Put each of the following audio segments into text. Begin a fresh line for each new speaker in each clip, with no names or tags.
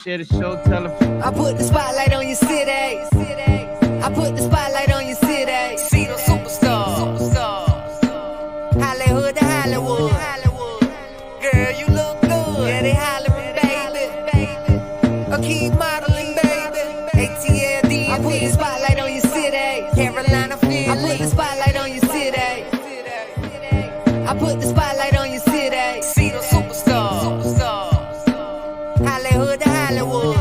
Share the show, tell a friend.
I put the spotlight on your city. I put the spotlight on your city. See the superstars. Hollywood to Hollywood. Girl, you look good. Yeah, they hollering, baby. I keep modeling, baby. ATLD. I put the spotlight on your city. Carolina, Philly. I put the spotlight on your city. I put the spotlight on your city. See the superstars. Hollywood to Hollywood.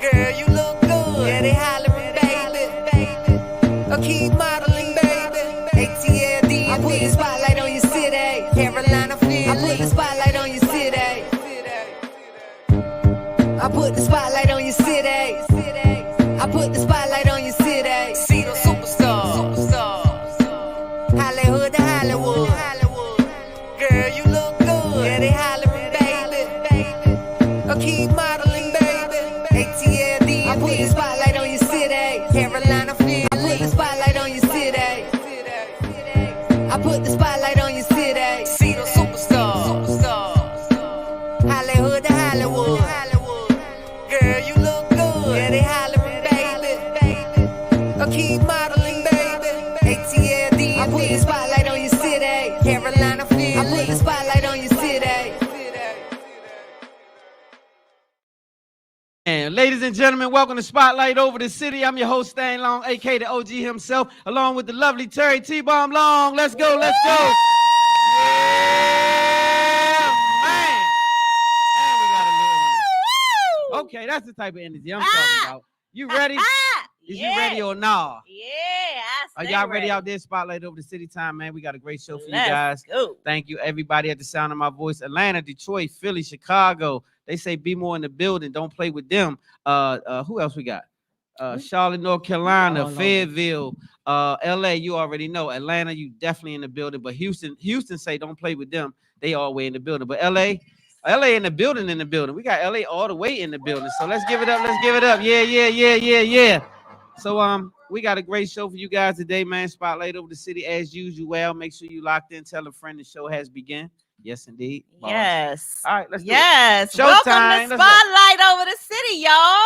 Girl, you look good. Yeah, they hollering, baby. I keep modeling, baby. ATLD. I put the spotlight on your city. Carolina, Philly. I put the spotlight on your city. I put the spotlight on your city. I put the spotlight on your city. See the superstars. Hollywood to Hollywood. Girl, you look good. Yeah, they hollering, baby. I keep modeling, baby. ATLD. I put the spotlight on your city. Carolina, Philly. I put the spotlight on your city. I put the spotlight on your city. See the superstars. Hollywood to Hollywood. Girl, you look good. Yeah, they hollering, baby. I keep modeling, baby. ATLD. I put the spotlight on your city. Carolina, Philly. I put the spotlight on your city.
And ladies and gentlemen, welcome to Spotlight Over the City. I'm your host, Stan Long, aka the OG himself, along with the lovely Terry T-Bomb Long. Let's go, let's go. Yeah, man. And we got a little one. Okay, that's the type of energy I'm talking about. You ready? Is you ready or nah?
Yeah.
Are y'all ready out there? Spotlight Over the City time, man. We got a great show for you
Let's
guys.
go.
Thank you, everybody at the sound of my voice. Atlanta, Detroit, Philly, Chicago. They say be more in the building. Don't play with them. Who else we got? Charlotte, North Carolina, Fayetteville, LA, you already know. Atlanta, you definitely in the building. But Houston say don't play with them. They all way in the building. But LA in the building. We got LA all the way in the building. So let's give it up. Yeah. So we got a great show for you guys today, man. Spotlight Over the City as usual. Make sure you locked in. Tell a friend the show has begun. Yes, indeed. Boss.
Yes.
All right, let's do it.
Yes.
Showtime.
Welcome to Spotlight Over the City, y'all.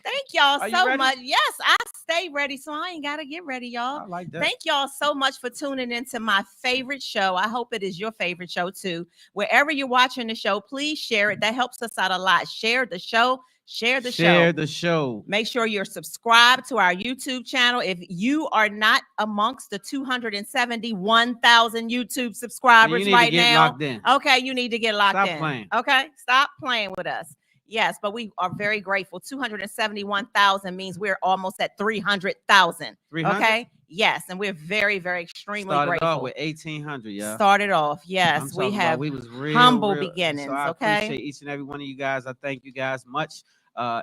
Thank y'all
Are you
so
ready?
much. Yes, I stay ready, so I ain't gotta get ready, y'all.
I like that.
Thank y'all so much for tuning into my favorite show. I hope it is your favorite show too. Wherever you're watching the show, please share it. That helps us out a lot. Share the show. Share the show. Make sure you're subscribed to our YouTube channel. If you are not amongst the 271,000 YouTube subscribers right now, okay, you need to get locked in.
Stop playing.
Okay, stop playing with us. Yes, but we are very grateful. 271,000 means we're almost at 300,000. Okay, yes, and we're very, very extremely grateful.
Started off with 1,800, yeah.
Started off, yes. We have humble beginnings.
So I
okay,
appreciate each and every one of you guys. I thank you guys much.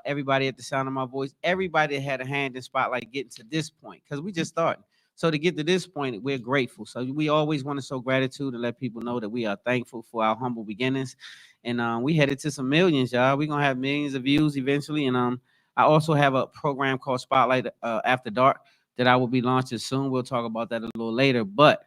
Everybody at the sound of my voice, everybody that had a hand in Spotlight getting to this point, because we just started. So to get to this point, we're grateful. So we always want to show gratitude and let people know that we are thankful for our humble beginnings. And we headed to some millions, y'all. We're going to have millions of views eventually. And I also have a program called Spotlight After Dark that I will be launching soon. We'll talk about that a little later. But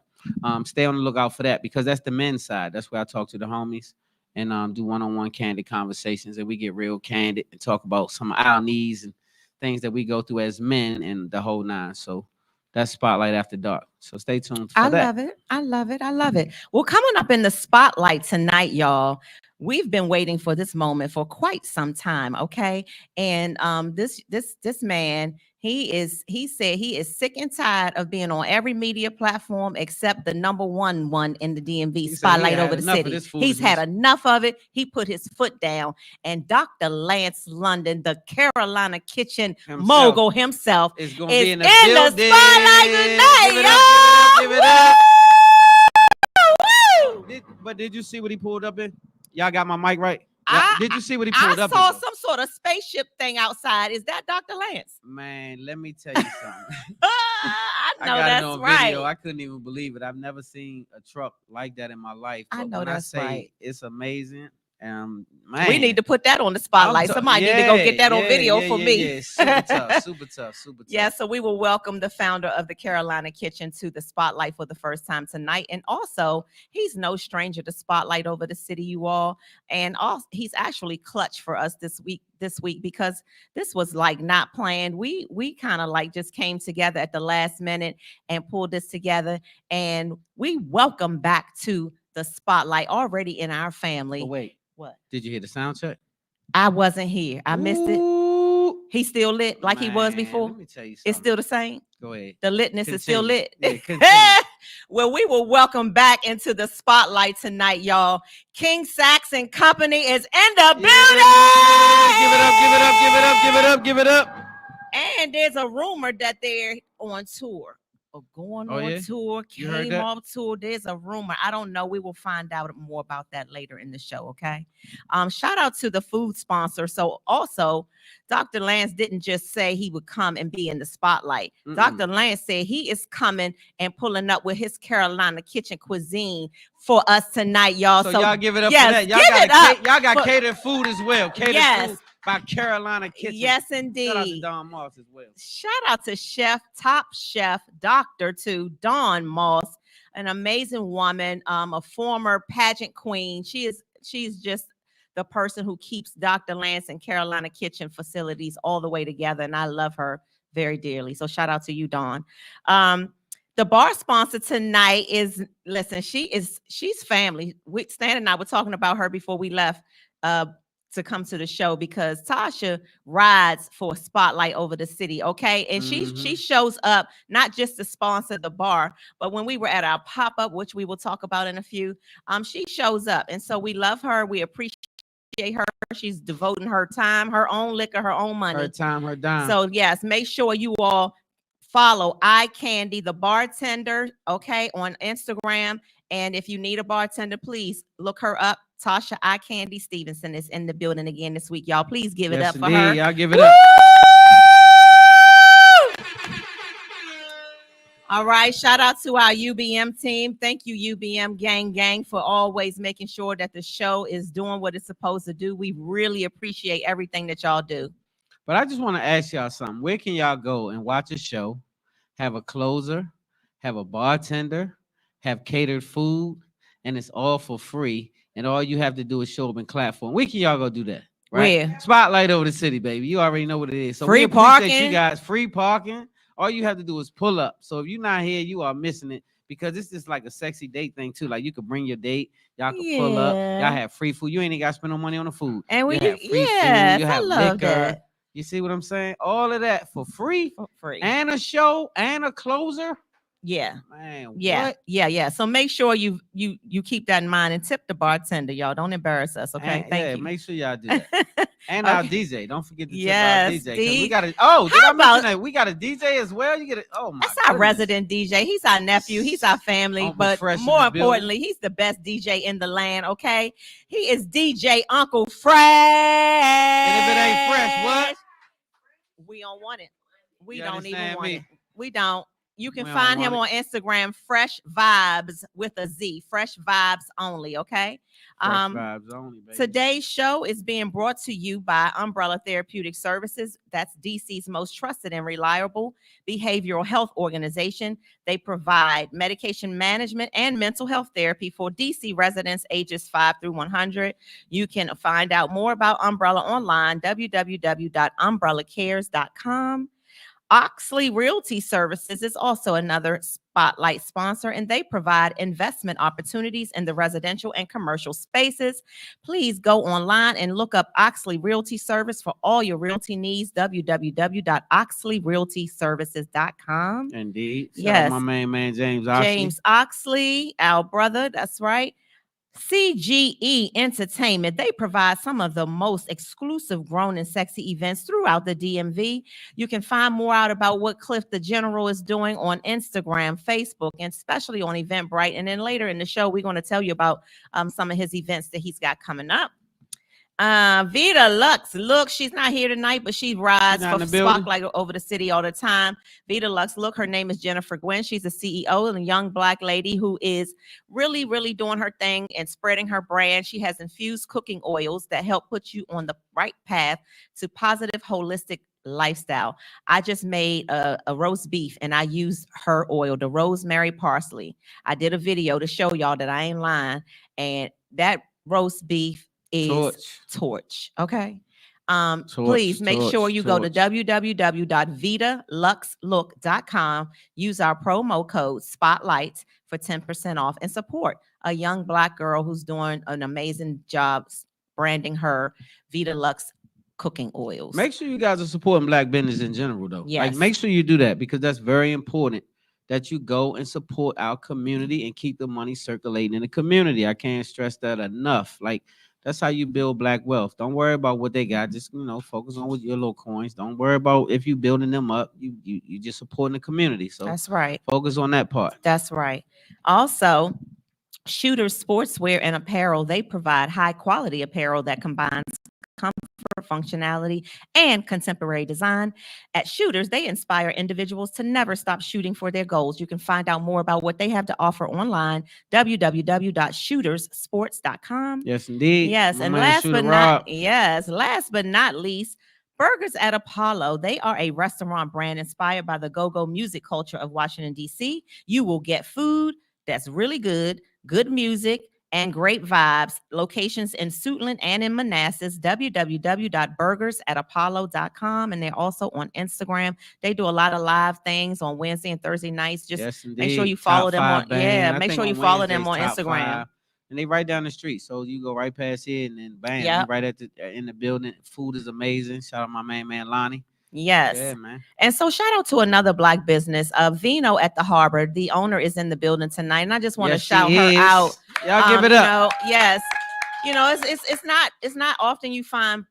stay on the lookout for that, because that's the men's side. That's where I talk to the homies and do one-on-one candid conversations. And we get real candid and talk about some of our needs and things that we go through as men and the whole nine. So that's Spotlight After Dark. So stay tuned for that.
I love it. Well, coming up in the spotlight tonight, y'all, we've been waiting for this moment for quite some time, okay? And this man, he said he is sick and tired of being on every media platform except the number one in the DMV, Spotlight Over the City. He's had enough of it. He put his foot down. And Dr. Lance London, the Carolina kitchen mogul himself, is in the spotlight tonight,
Give it up. But did you see what he pulled up in? Y'all got my mic right? Did you see what he pulled up?
I saw some sort of spaceship thing outside. Is that Dr. Lance?
Man, let me tell you something.
I know
got
that's
it on
right.
video. I couldn't even believe it. I've never seen a truck like that in my life. But
I know
when
that's
I say
right.
It's amazing. Man,
we need to put that on the spotlight. Somebody need to go get that on video for me.
Yeah, super tough, super tough, super tough.
Yeah, so we will welcome the founder of the Carolina Kitchen to the spotlight for the first time tonight. And also, he's no stranger to spotlight over the city, you all. And also, he's actually clutch for us this week because this was like not planned. We kind of like just came together at the last minute and pulled this together. And we welcome back to the spotlight already in our family.
Oh, wait.
What?
Did you hear the sound check?
I wasn't here. I missed it. He's still lit like he was before.
Let me tell you something.
It's still the same.
Go ahead.
The litness is still lit.
Yeah,
Well, we will welcome back into the spotlight tonight, y'all. King Sax and Company is in the building.
Give it up, give it up, give it up, give it up, give it up.
And there's a rumor that they're on tour. Or going on tour, came off tour. There's a rumor. I don't know. We will find out more about that later in the show. Okay. Shout out to the food sponsor. So also, Dr. Lance didn't just say he would come and be in the spotlight. Dr. Lance said he is coming and pulling up with his Carolina kitchen cuisine for us tonight, y'all.
So y'all give it up for that. Y'all got catered food as well. Catered food by Carolina Kitchen.
Yes, indeed.
Shout out to Don Moss as well.
Shout out to top chef, Dr. to Dawn Moss, an amazing woman, a former pageant queen. She's just the person who keeps Dr. Lance and Carolina Kitchen facilities all the way together, and I love her very dearly. So shout out to you, Dawn. The bar sponsor tonight is, listen, she's family. Stan and I were talking about her before we left to come to the show because Tasha rides for a spotlight over the city, okay? And she shows up not just to sponsor the bar, but when we were at our pop-up, which we will talk about in a few, she shows up. And so we love her. We appreciate her. She's devoting her time, her own liquor, her own money.
Her time, her dime.
So yes, make sure you all follow Eye Candy, the bartender, okay, on Instagram. And if you need a bartender, please look her up. Tasha Eye Candy Stevenson is in the building again this week, y'all. Please give it up for her.
Y'all give it up.
All right, shout out to our UBM team. Thank you, UBM gang, for always making sure that the show is doing what it's supposed to do. We really appreciate everything that y'all do.
But I just want to ask y'all something. Where can y'all go and watch a show, have a closer, have a bartender, have catered food, and it's all for free? And all you have to do is show up and clap for them. Where can y'all go do that? Right?
Where?
Spotlight over the city, baby. You already know what it is. So
free parking.
You guys, free parking. All you have to do is pull up. So if you're not here, you are missing it because it's just like a sexy date thing too. Like you could bring your date. Y'all can pull up. Y'all have free food. You ain't even got to spend no money on the food.
And we
have free food. You have liquor. That. You see what I'm saying? All of that for free.
For free.
And a show and a closer.
Yeah.
Man,
yeah.
What?
Yeah. So make sure you keep that in mind and tip the bartender, y'all. Don't embarrass us, okay?
And,
Thank you.
Make sure y'all do that. And our DJ. Don't forget to tip our DJ. We got did I mention that? We got a DJ as well. You get it. Oh my!
That's our resident DJ. He's our nephew. He's our family.
Uncle
but
Fresh
more importantly, he's the best DJ in the land. Okay, he is DJ Uncle Fresh.
And if it ain't fresh, what?
We don't want it. We don't even want it. We don't. You can find him on Instagram, Fresh Vibes with a Z, Fresh Vibes only, okay?
Fresh Vibes only, baby.
Today's show is being brought to you by Umbrella Therapeutic Services. That's DC's most trusted and reliable behavioral health organization. They provide medication management and mental health therapy for DC residents ages 5 through 100. You can find out more about Umbrella online, www.umbrellacares.com. Oxley Realty Services is also another spotlight sponsor, and they provide investment opportunities in the residential and commercial spaces. Please go online and look up Oxley Realty Service for all your realty needs, www.oxleyrealtyservices.com.
Indeed.
Yes.
My main man, James Oxley.
James Oxley, our brother, that's right. CGE Entertainment, they provide some of the most exclusive grown and sexy events throughout the DMV. You can find more out about what Cliff the General is doing on Instagram, Facebook, and especially on Eventbrite. And then later in the show, we're going to tell you about some of his events that he's got coming up. Vita Lux. Look, she's not here tonight, but she rides
not in
for
the building?
Spotlight over the city all the time. Vita Lux. Look, her name is Jennifer Gwen. She's a CEO and a young Black lady who is really, really doing her thing and spreading her brand. She has infused cooking oils that help put you on the right path to positive, holistic lifestyle. I just made a roast beef and I used her oil, the rosemary parsley. I did a video to show y'all that I ain't lying. And that roast beef is torch. Okay. Please make sure you go to www.vitaluxlook.com. Use our promo code Spotlight for 10% off and support a young Black girl who's doing an amazing job branding her Vita Lux cooking oils.
Make sure you guys are supporting Black business in general, though.
Yes.
Like, make sure you do that because that's very important that you go and support our community and keep the money circulating in the community. I can't stress that enough. Like, that's how you build Black wealth. Don't worry about what they got. Just, focus on with your little coins. Don't worry about if you building them up. You just supporting the community. So
that's right.
Focus on that part.
That's right. Also, Shooters Sportswear and Apparel, they provide high quality apparel that combines comfort, functionality, and contemporary design. At Shooters, they inspire individuals to never stop shooting for their goals. You can find out more about what they have to offer online, www.shootersports.com.
Yes, indeed.
Yes, and last but not least, Burgers at Apollo. They are a restaurant brand inspired by the go-go music culture of Washington, D.C. You will get food that's really good music, and great vibes. Locations in Suitland and in Manassas, www.burgersatapollo.com. And they're also on Instagram. They do a lot of live things on Wednesday and Thursday nights. Just make sure you follow them on. Yeah, make sure you follow them on Instagram.
And they right down the street, so you go right past here, and then bam,
Yep.
right at in the building. Food is amazing. Shout out my man Lonnie.
Yes.
Yeah, man.
And so shout out to another Black business, Vino at the Harbor. The owner is in the building tonight, and I just want to shout her out.
Y'all give it up.
Yes. It's not often you find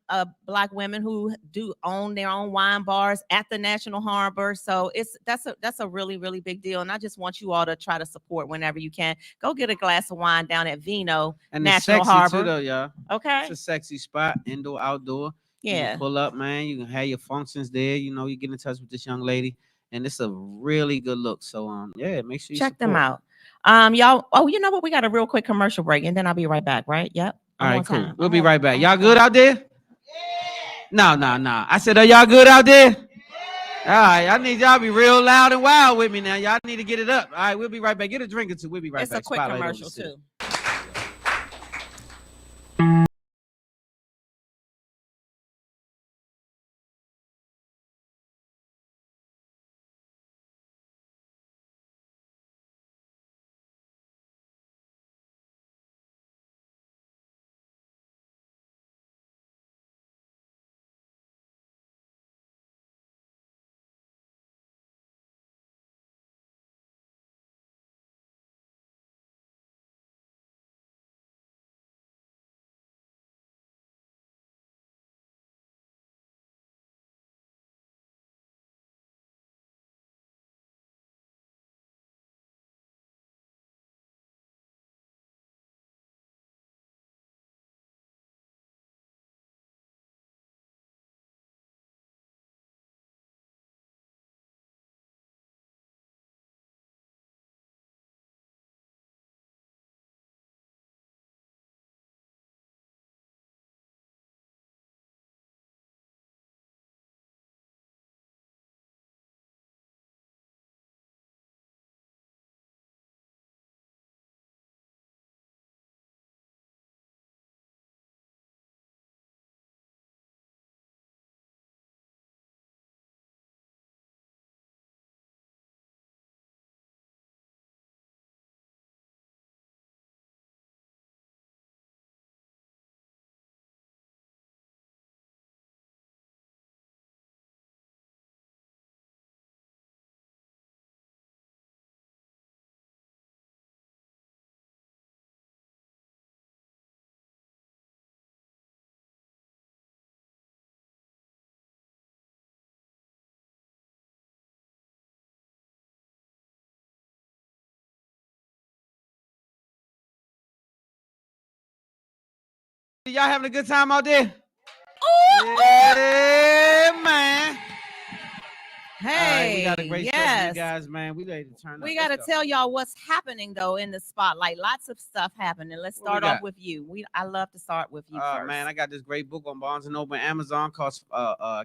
Black women who do own their own wine bars at the National Harbor. So that's a really, really big deal. And I just want you all to try to support whenever you can. Go get a glass of wine down at Vino
and
National
it's
Harbor.
Too, though, y'all.
Okay.
It's a sexy spot, indoor, outdoor.
Yeah.
You can pull up, man. You can have your functions there. You get in touch with this young lady, and it's a really good look. So yeah, make sure you
check
support
them out. Y'all. Oh, you know what? We got a real quick commercial break, and then I'll be right back. Right? Yep.
All right, cool. We'll be right back. Y'all good out there? Yeah. No. I said, are y'all good out there? Yeah. All right, I need y'all to be real loud and wild with me now. Y'all need to get it up. All right, we'll be right back. Get a drink or two. We'll be right back.
It's a quick commercial too.
Y'all having a good time out there?
Ooh,
Yeah, man.
hey,
All right, we got a great show for you
yes.
guys, man. We ready to turn
We
up.
got to
Let's go.
tell y'all what's happening though in the spotlight. Lots of stuff happening. Let's
What we
start off
got?
with you. I love to start with you first.
Man, I got this great book on Barnes and Noble and Amazon called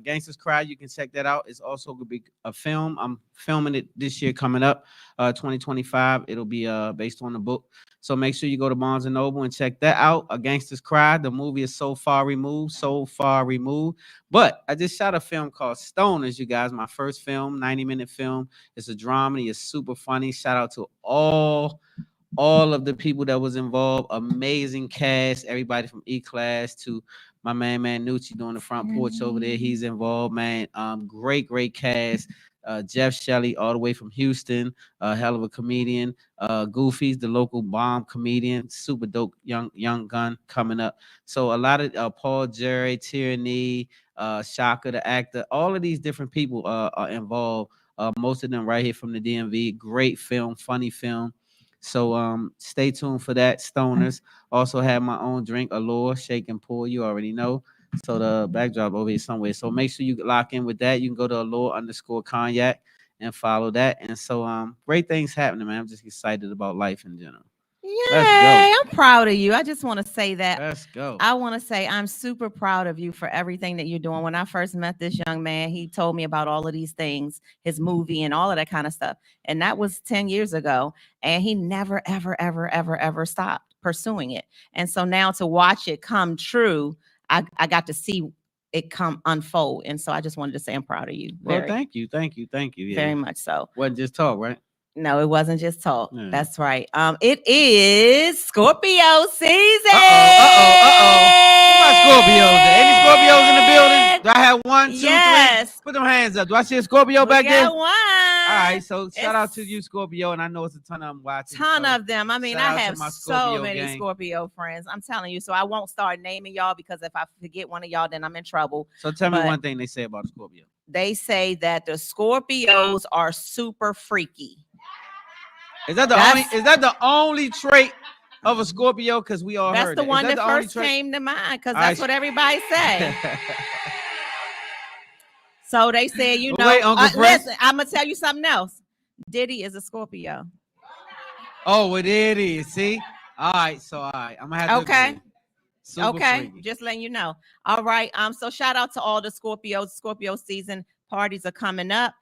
Gangsters Cry. You can check that out. It's also gonna be a film. I'm filming it this year coming up, 2025. It'll be based on the book. So make sure you go to Barnes and Noble and check that out. A Gangsters Cry. The movie is so far removed, so far removed. But I just shot a film called Stoners, you guys. My first film, 90-minute film. It's a dramedy. It's super funny. Shout out to all of the people that was involved. Amazing cast, everybody from E-Class to my man Nucci doing the front porch over there. He's involved, man. Great cast. Jeff Shelley, all the way from Houston, hell of a comedian. Goofy's the local bomb comedian, super dope young gun coming up. So a lot of Paul Jerry, Tyranny, Shaka the actor, all of these different people are involved. Most of them right here from the DMV. Great film, funny film. So stay tuned for that. Stoners. Also have my own drink, Allure, shake and pour. You already know. So the backdrop over here somewhere. So make sure you lock in with that. You can go to Allure_cognac and follow that. And so great things happening, man. I'm just excited about life in general.
Yay, I'm proud of you. I just want to say that.
Let's go.
I want to say I'm super proud of you for everything that you're doing. When I first met this young man, he told me about all of these things, his movie and all of that kind of stuff. And that was 10 years ago. And he never, ever stopped pursuing it. And so now to watch it come true, I got to see it come unfold. And so I just wanted to say I'm proud of you.
Well, thank you. Yeah.
Very much so.
Wasn't just talk, right?
No, it wasn't just talk.
Yeah.
That's right. It is Scorpio season.
Who my Scorpios? Any Scorpios in the building? Do I have 1, 2, 3?
Yes.
Put them hands up. Do I see a Scorpio
We
back there?
got one.
All right, so shout out to you, Scorpio, and I know it's a ton of them watching.
Ton
so
of them. I mean,
shout out
I
to
have
my
so
Scorpio
many
gang.
Scorpio friends. I'm telling you. So I won't start naming y'all because if I forget one of y'all, then I'm in trouble.
So tell me
But
one thing they say about Scorpio.
they say that the Scorpios are super freaky.
Is that the only trait of a Scorpio? Because we all
That's
heard
the
that.
one
Is
that
the only
first
trait?
came to mind because
All
that's
right.
what everybody say. So they said, you know,
Wait, Uncle Fresh.
listen, I'm gonna tell you something else. Diddy is a Scorpio.
Oh, it is. See? All right, I'm gonna have to agree. Super
Okay,
freaky.
just letting you know. All right. So shout out to all the Scorpios. Scorpio season parties are coming up.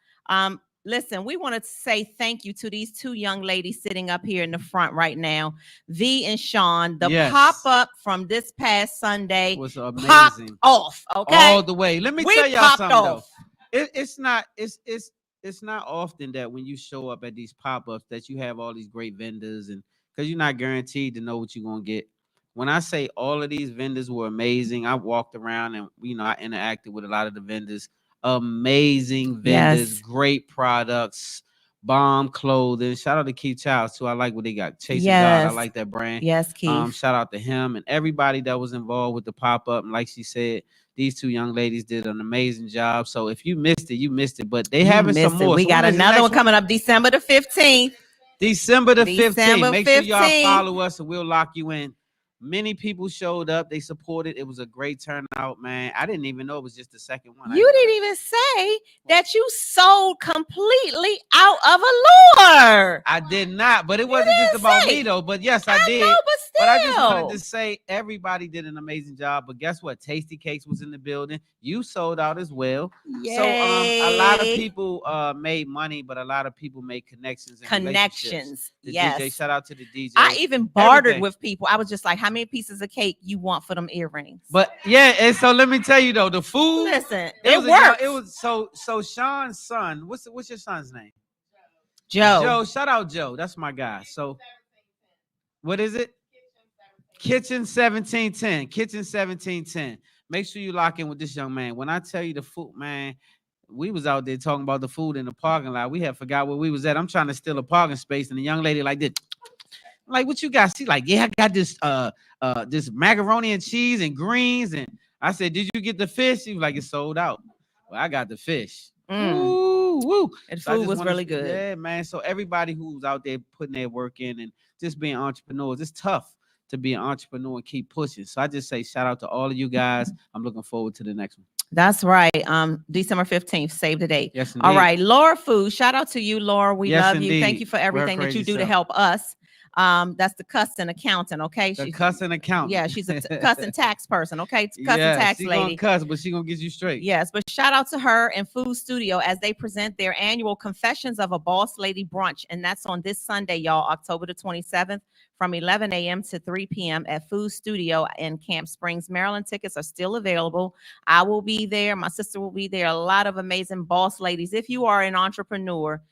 Listen, we want to say thank you to these two young ladies sitting up here in the front right now, V and Sean. The
Yes.
pop-up from this past Sunday
Was
popped
amazing.
off. Okay.
All the way. Let me
We
tell y'all
popped
something
off.
though. It's not often that when you show up at these pop-ups that you have all these great vendors, and because you're not guaranteed to know what you're gonna get. When I say all of these vendors were amazing, I walked around and I interacted with a lot of the vendors. Amazing vendors,
Yes.
great products, bomb clothing. Shout out to Keith Childs too. I like what they got. Chasing God, I
Yes.
like that brand.
Yes, Keith.
Shout out to him and everybody that was involved with the pop-up. And like she said, these two young ladies did an amazing job. So if you missed it, you missed it. But they
You
having some
missed it.
more.
We
So
got
when is the
another
next
one coming up December the 15th.
December the 15th.
December
Make sure y'all
15th.
follow us and we'll lock you in. Many people showed up. They supported. It was a great turnout, man. I didn't even know it was just the second one.
You didn't even say that you sold completely out of Allure.
I did not, but it wasn't just about me though. But yes, I did.
know, but still.
But I just wanted to say everybody did an amazing job. But guess what? Tasty Cakes was in the building. You sold out as well.
Yay.
So a lot of people made money, but a lot of people made connections. And relationships. The
Yes.
DJ, shout out to the DJ.
I even bartered
Everything.
with people. I was just like, how many pieces of cake you want for them earrings?
But yeah, and so let me tell you though, the food.
Listen,
it
it works.
It was so Sean's son. What's your son's name?
Joe.
Joe. Shout out Joe. That's my guy. So what is it? Kitchen 1710. Kitchen 1710. Make sure you lock in with this young man. When I tell you the food, man, we was out there talking about the food in the parking lot. We had forgot where we was at. I'm trying to steal a parking space, and the young lady like this. Like, what you got? She like, yeah, I got this macaroni and cheese and greens. And I said, did you get the fish? She was like, it's sold out. Well, I got the fish. Woo, woo.
And
So I
food
just
was
wanna-
really good.
Yeah, man. So everybody who's out there putting their work in and just being entrepreneurs, it's tough. to be an entrepreneur and keep pushing. So I just say shout out to all of you guys. I'm looking forward to the next one.
That's right. December 15th, save the date.
Yes,
All
indeed.
right, Laura Food. Shout out to you, Laura. We
Yes,
love you. Thank
indeed.
you for
We're her
everything that you
crazy
do to
self.
help us. That's the cussing accountant, okay?
The cussing accountant.
Yeah, she's a cussing tax person, okay? Cussing
Yeah,
tax
she
lady.
gonna cuss, but she gonna get you straight.
Yes, but shout out to her and Food Studio as they present their annual Confessions of a Boss Lady brunch. And that's on this Sunday, y'all, October the 27th from 11 a.m. to 3 p.m. at Food Studio in Camp Springs, Maryland. Tickets are still available. I will be there. My sister will be there. A lot of amazing boss ladies. If you are an entrepreneur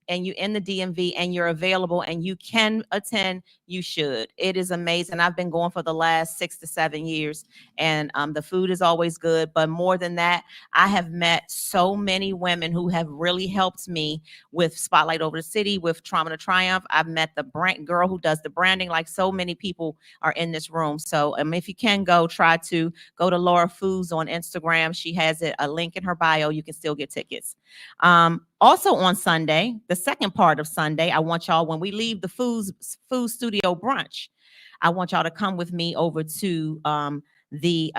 and you're in the DMV and you're available and you can attend, you should. It is amazing. I've been going for the last 6 to 7 years, and the food is always good. But more than that, I have met so many women who have really helped me with Spotlight Over the City, with Trauma to Triumph. I've met the brand girl who does the branding. Like, so many people are in this room. So if you can try to go to Laura Foods on Instagram. She has a link in her bio. You can still get tickets. Also on Sunday, the second part of Sunday, I want y'all, when we leave the food studio brunch, I want y'all to come with me over to the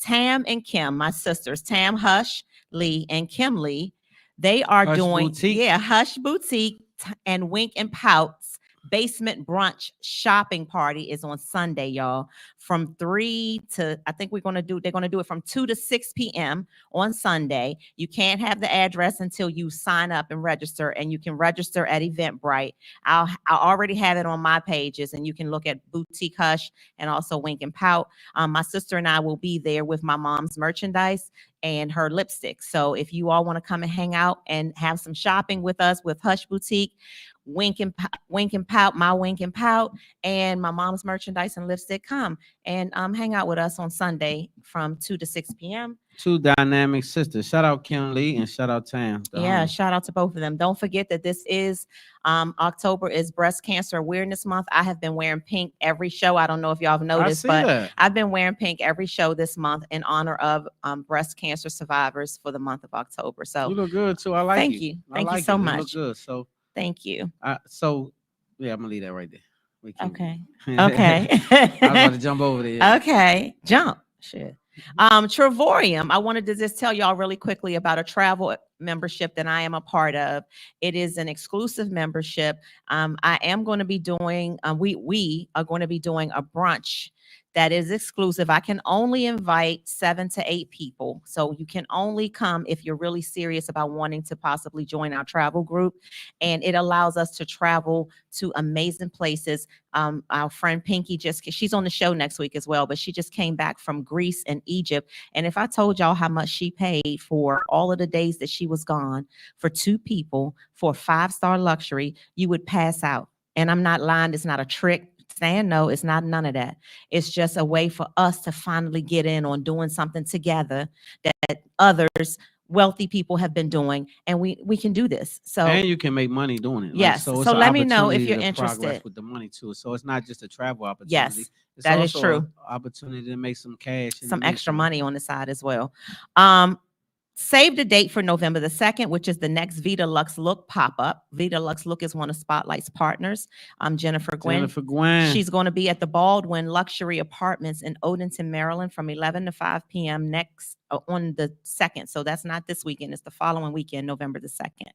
Tam and Kim, my sisters, Tam Hush Lee and Kim Lee. They are
Hush
doing
Boutique.
Hush Boutique and Wink and Pout's basement brunch shopping party is on Sunday, y'all, from 3 to, I think they're going to do it from 2 to 6 p.m. on Sunday. You can't have the address until you sign up and register, and you can register at Eventbrite. I already have it on my pages, and you can look at Boutique Hush and also Wink and Pout. My sister and I will be there with my mom's merchandise and her lipstick. So if you all want to come and hang out and have some shopping with us with Hush Boutique, Wink and Pout, my Wink and Pout, and my mom's merchandise and lipstick, come and hang out with us on Sunday from 2 to 6 p.m.
Two dynamic sisters. Shout out Kim Lee and shout out Tam.
Yeah, shout out to both of them. Don't forget that this is October is Breast Cancer Awareness Month. I have been wearing pink every show. I don't know if y'all have noticed, but I've been wearing pink every show this month in honor of breast cancer survivors for the month of October. So
you look good too. I like
thank you. Thank you so much.
You look good. So
thank you.
So yeah, I'm gonna leave that right there.
Okay. Okay.
I was about to jump over there.
Okay. Jump. Shit. Travorium. I wanted to just tell y'all really quickly about a travel membership that I am a part of. It is an exclusive membership. I am going to be doing, we are going to be doing a brunch that is exclusive. I can only invite 7 to 8 people. So you can only come if you're really serious about wanting to possibly join our travel group. And it allows us to travel to amazing places. Our friend Pinky she's on the show next week as well, but she just came back from Greece and Egypt. And if I told y'all how much she paid for all of the days that she was gone for 2 people for 5-star luxury, you would pass out. And I'm not lying. It's not a trick. Saying no, it's not none of that. It's just a way for us to finally get in on doing something together that others, wealthy people, have been doing, and we can do this. So
and you can make money doing it.
Yes. So let me know if you're interested
with the money too. So it's not just a travel opportunity.
Yes,
it's
that is
also
true.
An opportunity to make some cash,
some extra money on the side as well. Save the date for November the 2nd, which is the next Vita Lux Look pop-up. Vita Lux Look is one of Spotlight's partners. Jennifer Gwen. She's going to be at the Baldwin Luxury Apartments in Odenton, Maryland from 11 to 5 p.m. on the 2nd. So that's not this weekend. It's the following weekend, November the 2nd.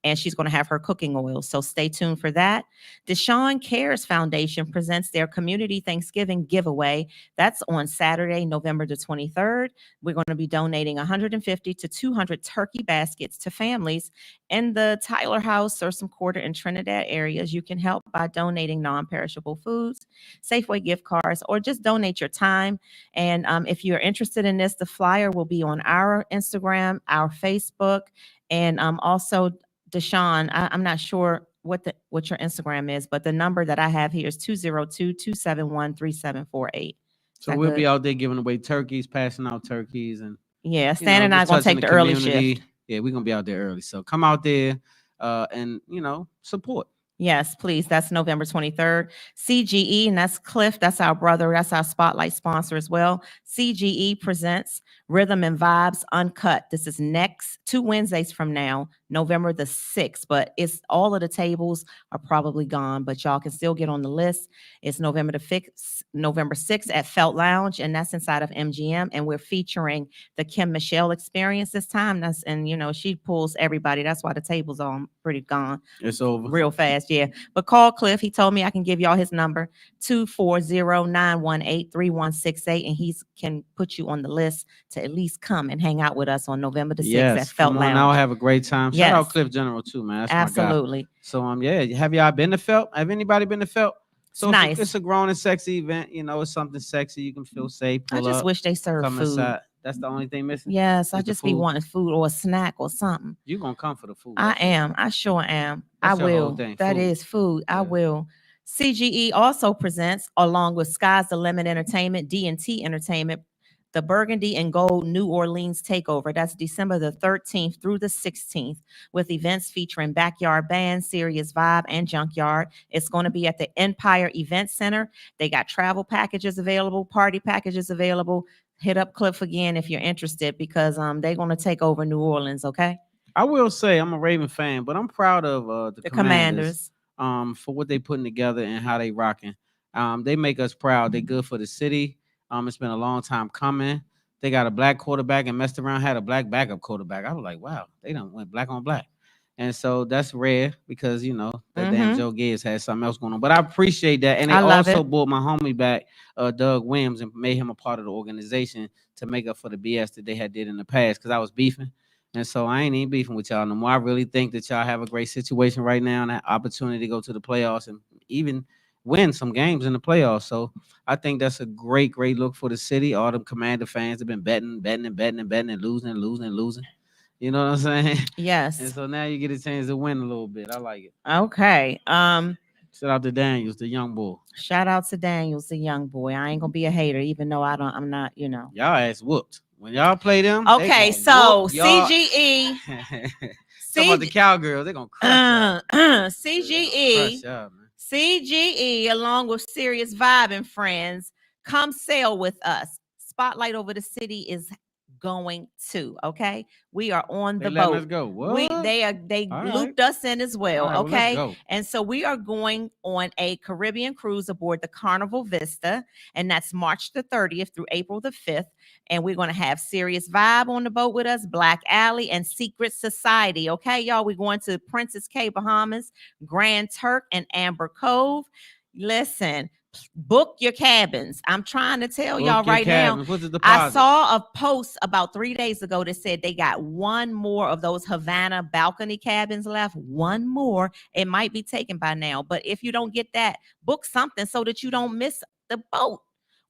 And she's going to have her cooking oil. So stay tuned for that. Deshaun Cares Foundation presents their Community Thanksgiving giveaway. That's on Saturday, November the 23rd. We're going to be donating 150 to 200 turkey baskets to families in the Tyler House or some Quarter and Trinidad areas. You can help by donating non-perishable foods, Safeway gift cards, or just donate your time. And if you're interested in this, the flyer will be on our Instagram, our Facebook, and also Deshaun, I'm not sure what your Instagram is, but the number that I have here is 202-271-3748.
So we'll be out there giving away turkeys, passing out turkeys, and
Stan and I are gonna take the early shift.
Yeah, we're gonna be out there early. So come out there and support.
Yes, please. That's November 23rd. CGE, and that's Cliff. That's our brother. That's our spotlight sponsor as well. CGE presents Rhythm and Vibes Uncut. This is next 2 Wednesdays from now, November the 6th. But it's all of the tables are probably gone, but y'all can still get on the list. It's November 6th at Felt Lounge, and that's inside of MGM. And we're featuring the Kim Michelle experience this time. And she pulls everybody. That's why the tables are pretty gone.
It's over
real fast. Yeah. But call Cliff. He told me I can give y'all his number, 240-918-3168. And he can put you on the list to at least come and hang out with us on November the 6th at Felt Lounge.
I'll have a great time.
Yes.
Shout out Cliff General too, man. That's
absolutely.
My guy. So have y'all been to Felt? Have anybody been to Felt? So
nice.
It's a grown and sexy event. It's something sexy. You can feel safe.
I just wish they served food.
Inside. That's the only thing missing.
Yes, I just be wanting food or a snack or something.
You gonna come for the food?
I am. I sure am.
That's
I will. That is food. Yeah. I will. CGE also presents, along with Sky's the Limit Entertainment, D&T Entertainment, the Burgundy and Gold New Orleans Takeover. That's December the 13th through the 16th, with events featuring Backyard Band, Serious Vibe, and Junkyard. It's going to be at the Empire Event Center. They got travel packages available, party packages available. Hit up Cliff again if you're interested, because they're going to take over New Orleans, okay?
I will say I'm a Raven fan, but I'm proud of the
Commanders
for what they putting together and how they rocking. They make us proud. They're good for the city. It's been a long time coming. They got a black quarterback and messed around, had a black backup quarterback. I was like, wow, they done went black on black. And so that's rare because, that damn Joe Gibbs had something else going on. But I appreciate that. And they also brought my homie back, Doug Williams, and made him a part of the organization to make up for the BS that they had did in the past, because I was beefing. And so I ain't even beefing with y'all no more. I really think that y'all have a great situation right now and that opportunity to go to the playoffs and even win some games in the playoffs. So I think that's a great, great look for the city. All them Commander fans have been betting and losing. You know what I'm saying?
Yes.
And so now you get a chance to win a little bit. I like it.
Okay.
Shout out to Daniels, the young boy.
Shout out to Daniels, the young boy. I ain't gonna be a hater, even though I'm not,
Y'all ass whooped. When y'all play them.
Okay, so CGE.
Talking about the cowgirls, they're gonna crush
CGE. CGE, along with Serious Vibe and Friends, come sail with us. Spotlight over the city is going to, okay? We are on the boat.
Let's go. What?
They looped us in as well, okay? And so we are going on a Caribbean cruise aboard the Carnival Vista, and that's March the 30th through April the 5th. And we're going to have Serious Vibe on the boat with us, Black Alley, and Secret Society, okay, y'all? We're going to Princess Cay, Bahamas, Grand Turk, and Amber Cove. Listen, book your cabins. I'm trying to tell y'all right now. I saw a post about 3 days ago that said they got one more of those Havana balcony cabins left. One more. It might be taken by now, but if you don't get that, book something so that you don't miss the boat.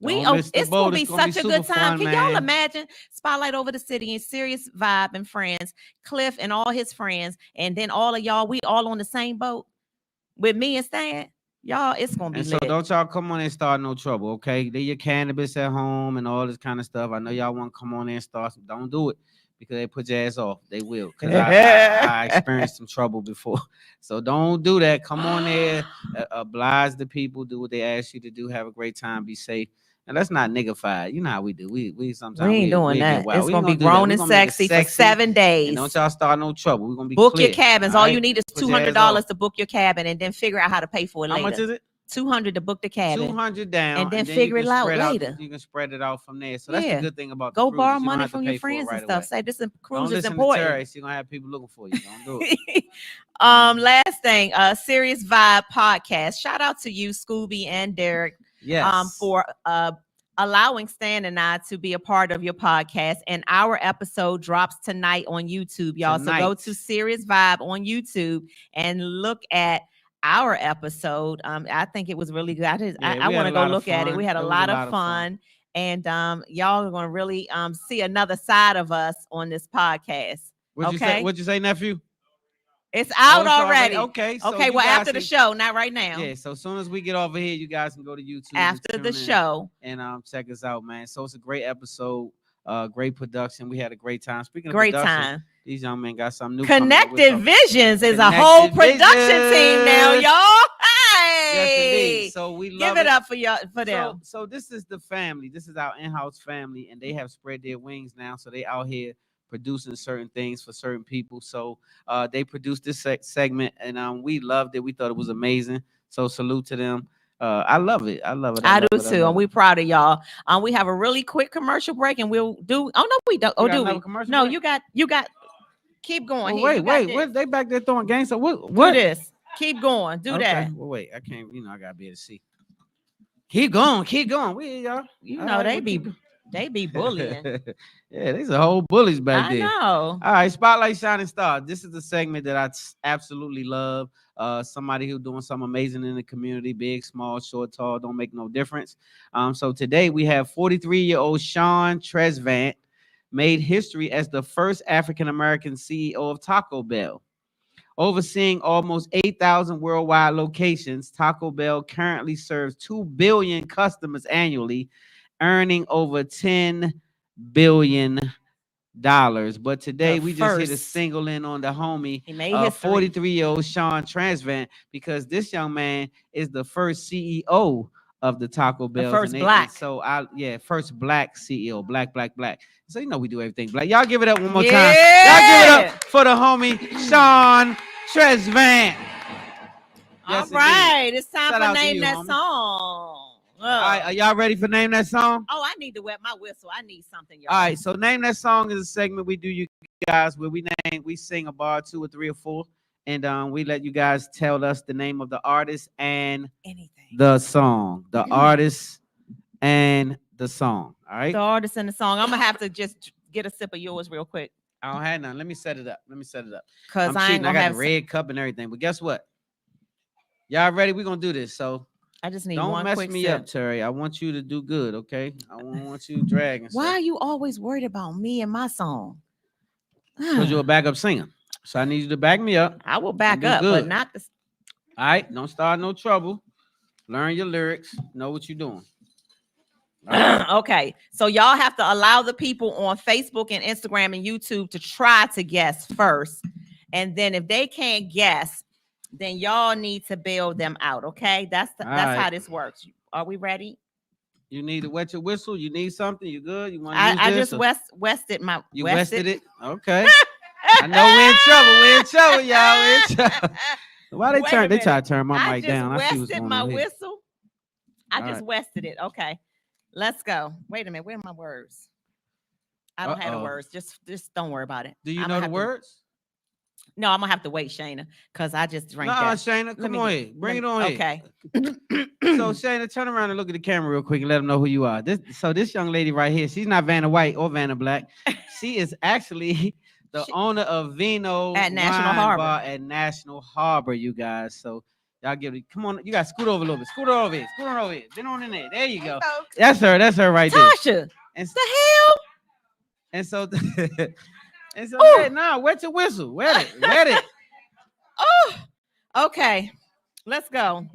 It's gonna be such a good time. Can y'all imagine Spotlight over the city and Serious Vibe and Friends, Cliff and all his friends, and then all of y'all, we all on the same boat with me and Stan? Y'all, it's gonna be lit.
So don't y'all come on and start no trouble, okay? Leave your cannabis at home and all this kind of stuff. I know y'all want to come on and start some. Don't do it because they put your ass off. They will, because I experienced some trouble before. So don't do that. Come on there, oblige the people, do what they ask you to do. Have a great time, be safe. And let's not niggified. You know how we do. We sometimes
ain't doing that. It's gonna be grown and sexy for 7 days.
And don't y'all start no trouble. We're gonna be
book
clear.
Your cabins. All you need is $200 to book your cabin, and then figure out how to pay for it later.
How much is it?
$200 to book the cabin.
$200 down,
and then figure it out later.
You can spread it out from there. So that's the good thing about
go borrow money from your friends and stuff. Say this cruise is important.
Don't listen to you're gonna have people looking for you. Don't do it.
Last thing, Serious Vibe podcast. Shout out to you, Scooby and Derek.
Yes.
For allowing Stan and I to be a part of your podcast. And our episode drops tonight on YouTube, y'all. So go to Serious Vibe on YouTube and look at our episode. I think it was really good. I want to go look at it. We had a lot of fun. And y'all are going to really see another side of us on this podcast.
What'd you say, nephew?
It's out already.
Okay. So
well, after the show, not right now.
Yeah. So as soon as we get over here, you guys can go to YouTube
after the show
and check us out, man. So it's a great episode, great production. We had a great time. Speaking of
great
production,
time.
These young men got something new. coming up. We'll
Connected
talk-
Visions is a whole
Connected
production team now,
Visions.
y'all.
Yes,
Hey,
indeed. So we love
give it up for y'all for them.
So this is the family. This is our in-house family, and they have spread their wings now. So they out here producing certain things for certain people. So they produced this segment, and we loved it. We thought it was amazing. So salute to them. I love it. I love it.
I
love
do
it,
too, and we're proud of y'all. We have a really quick commercial break, and we'll do. Oh no, we don't. Oh,
We got
do
another
we?
commercial
No,
break?
you got. Keep going.
Well,
Here, you got
wait.
this.
What they back there throwing gangster? What?
Do this. Keep going. Do
Okay.
that.
Well, wait. I can't. I gotta be able to see. Keep going. Keep going. We y'all.
You
All
know
right,
they be bullying.
Yeah, there's a whole bullies back
I
there.
know.
All right, Spotlight Shining Star. This is the segment that I absolutely love. Somebody who's doing something amazing in the community, big, small, short, tall, don't make no difference. So today we have 43-year-old Sean Tresvant made history as the first African-American CEO of Taco Bell. Overseeing almost 8,000 worldwide locations, Taco Bell currently serves 2 billion customers annually, earning over $10 billion. But today we just hit a single in on the homie, 43-year-old Sean Tresvant, because this young man is the first CEO of the Taco Bell.
First black.
First black CEO. Black. So we do everything black. Y'all give it up one more time.
Yeah.
Y'all give it up for the homie Sean Tresvant.
All right,
indeed.
It's time
Shout
for
out to
Name
you,
That
homie.
Song.
All right, are y'all ready for Name That Song?
Oh, I need to wet my whistle. I need something, y'all.
All right, so Name That Song is a segment we do, you guys, where we sing a bar, 2 or 3 or 4, and we let you guys tell us the name of the artist and
anything.
The song. The artist and the song. All right.
The artist and the song. I'm gonna have to just get a sip of yours real quick.
I don't have none. Let me set it up.
Cause I ain't
I
gonna
got
have
the red cup and everything. But guess what? Y'all ready? We're gonna do this. So
I just need
don't
one
mess
quick
me
sip.
up, Terry. I want you to do good, okay? I don't want you dragging.
Why are you always worried about me and my song?
Because you're a backup singer. So I need you to back me up.
I will back
do
up,
good.
but not the.
All right, don't start no trouble. Learn your lyrics. Know what you're doing.
Okay, so y'all have to allow the people on Facebook and Instagram and YouTube to try to guess first, and then if they can't guess, then y'all need to bail them out. Okay, that's how this works. Are we ready?
You need to wet your whistle. You need something. You good? You want to
I
use
just
this?
wested my.
You wested it? Okay. I know we're in trouble. We're in trouble, y'all. We're in trouble. Why they try to turn my mic down?
I just wested my whistle. I just wested it. Okay. Let's go. Wait a minute. Where are my words? I don't have the words. Just don't worry about it.
Do you know the words?
No, I'm gonna have to wait, Shayna, because I just drank that.
No, Shayna, come on here. Bring it on
here.
Okay. So Shayna, turn around and look at the camera real quick and let them know who you are. This young lady right here, she's not Vanna White or Vanna Black. She is actually the owner of Vino
at National Harbor.
Bar at National Harbor, you guys. So y'all give it. Come on, you guys scoot over a little bit. Scoot over here. Scoot over here. Been on in there. There you go. That's her. That's her right there.
Tasha. And the hell?
And so, wet your whistle. Wet it.
Oh, okay. Let's go.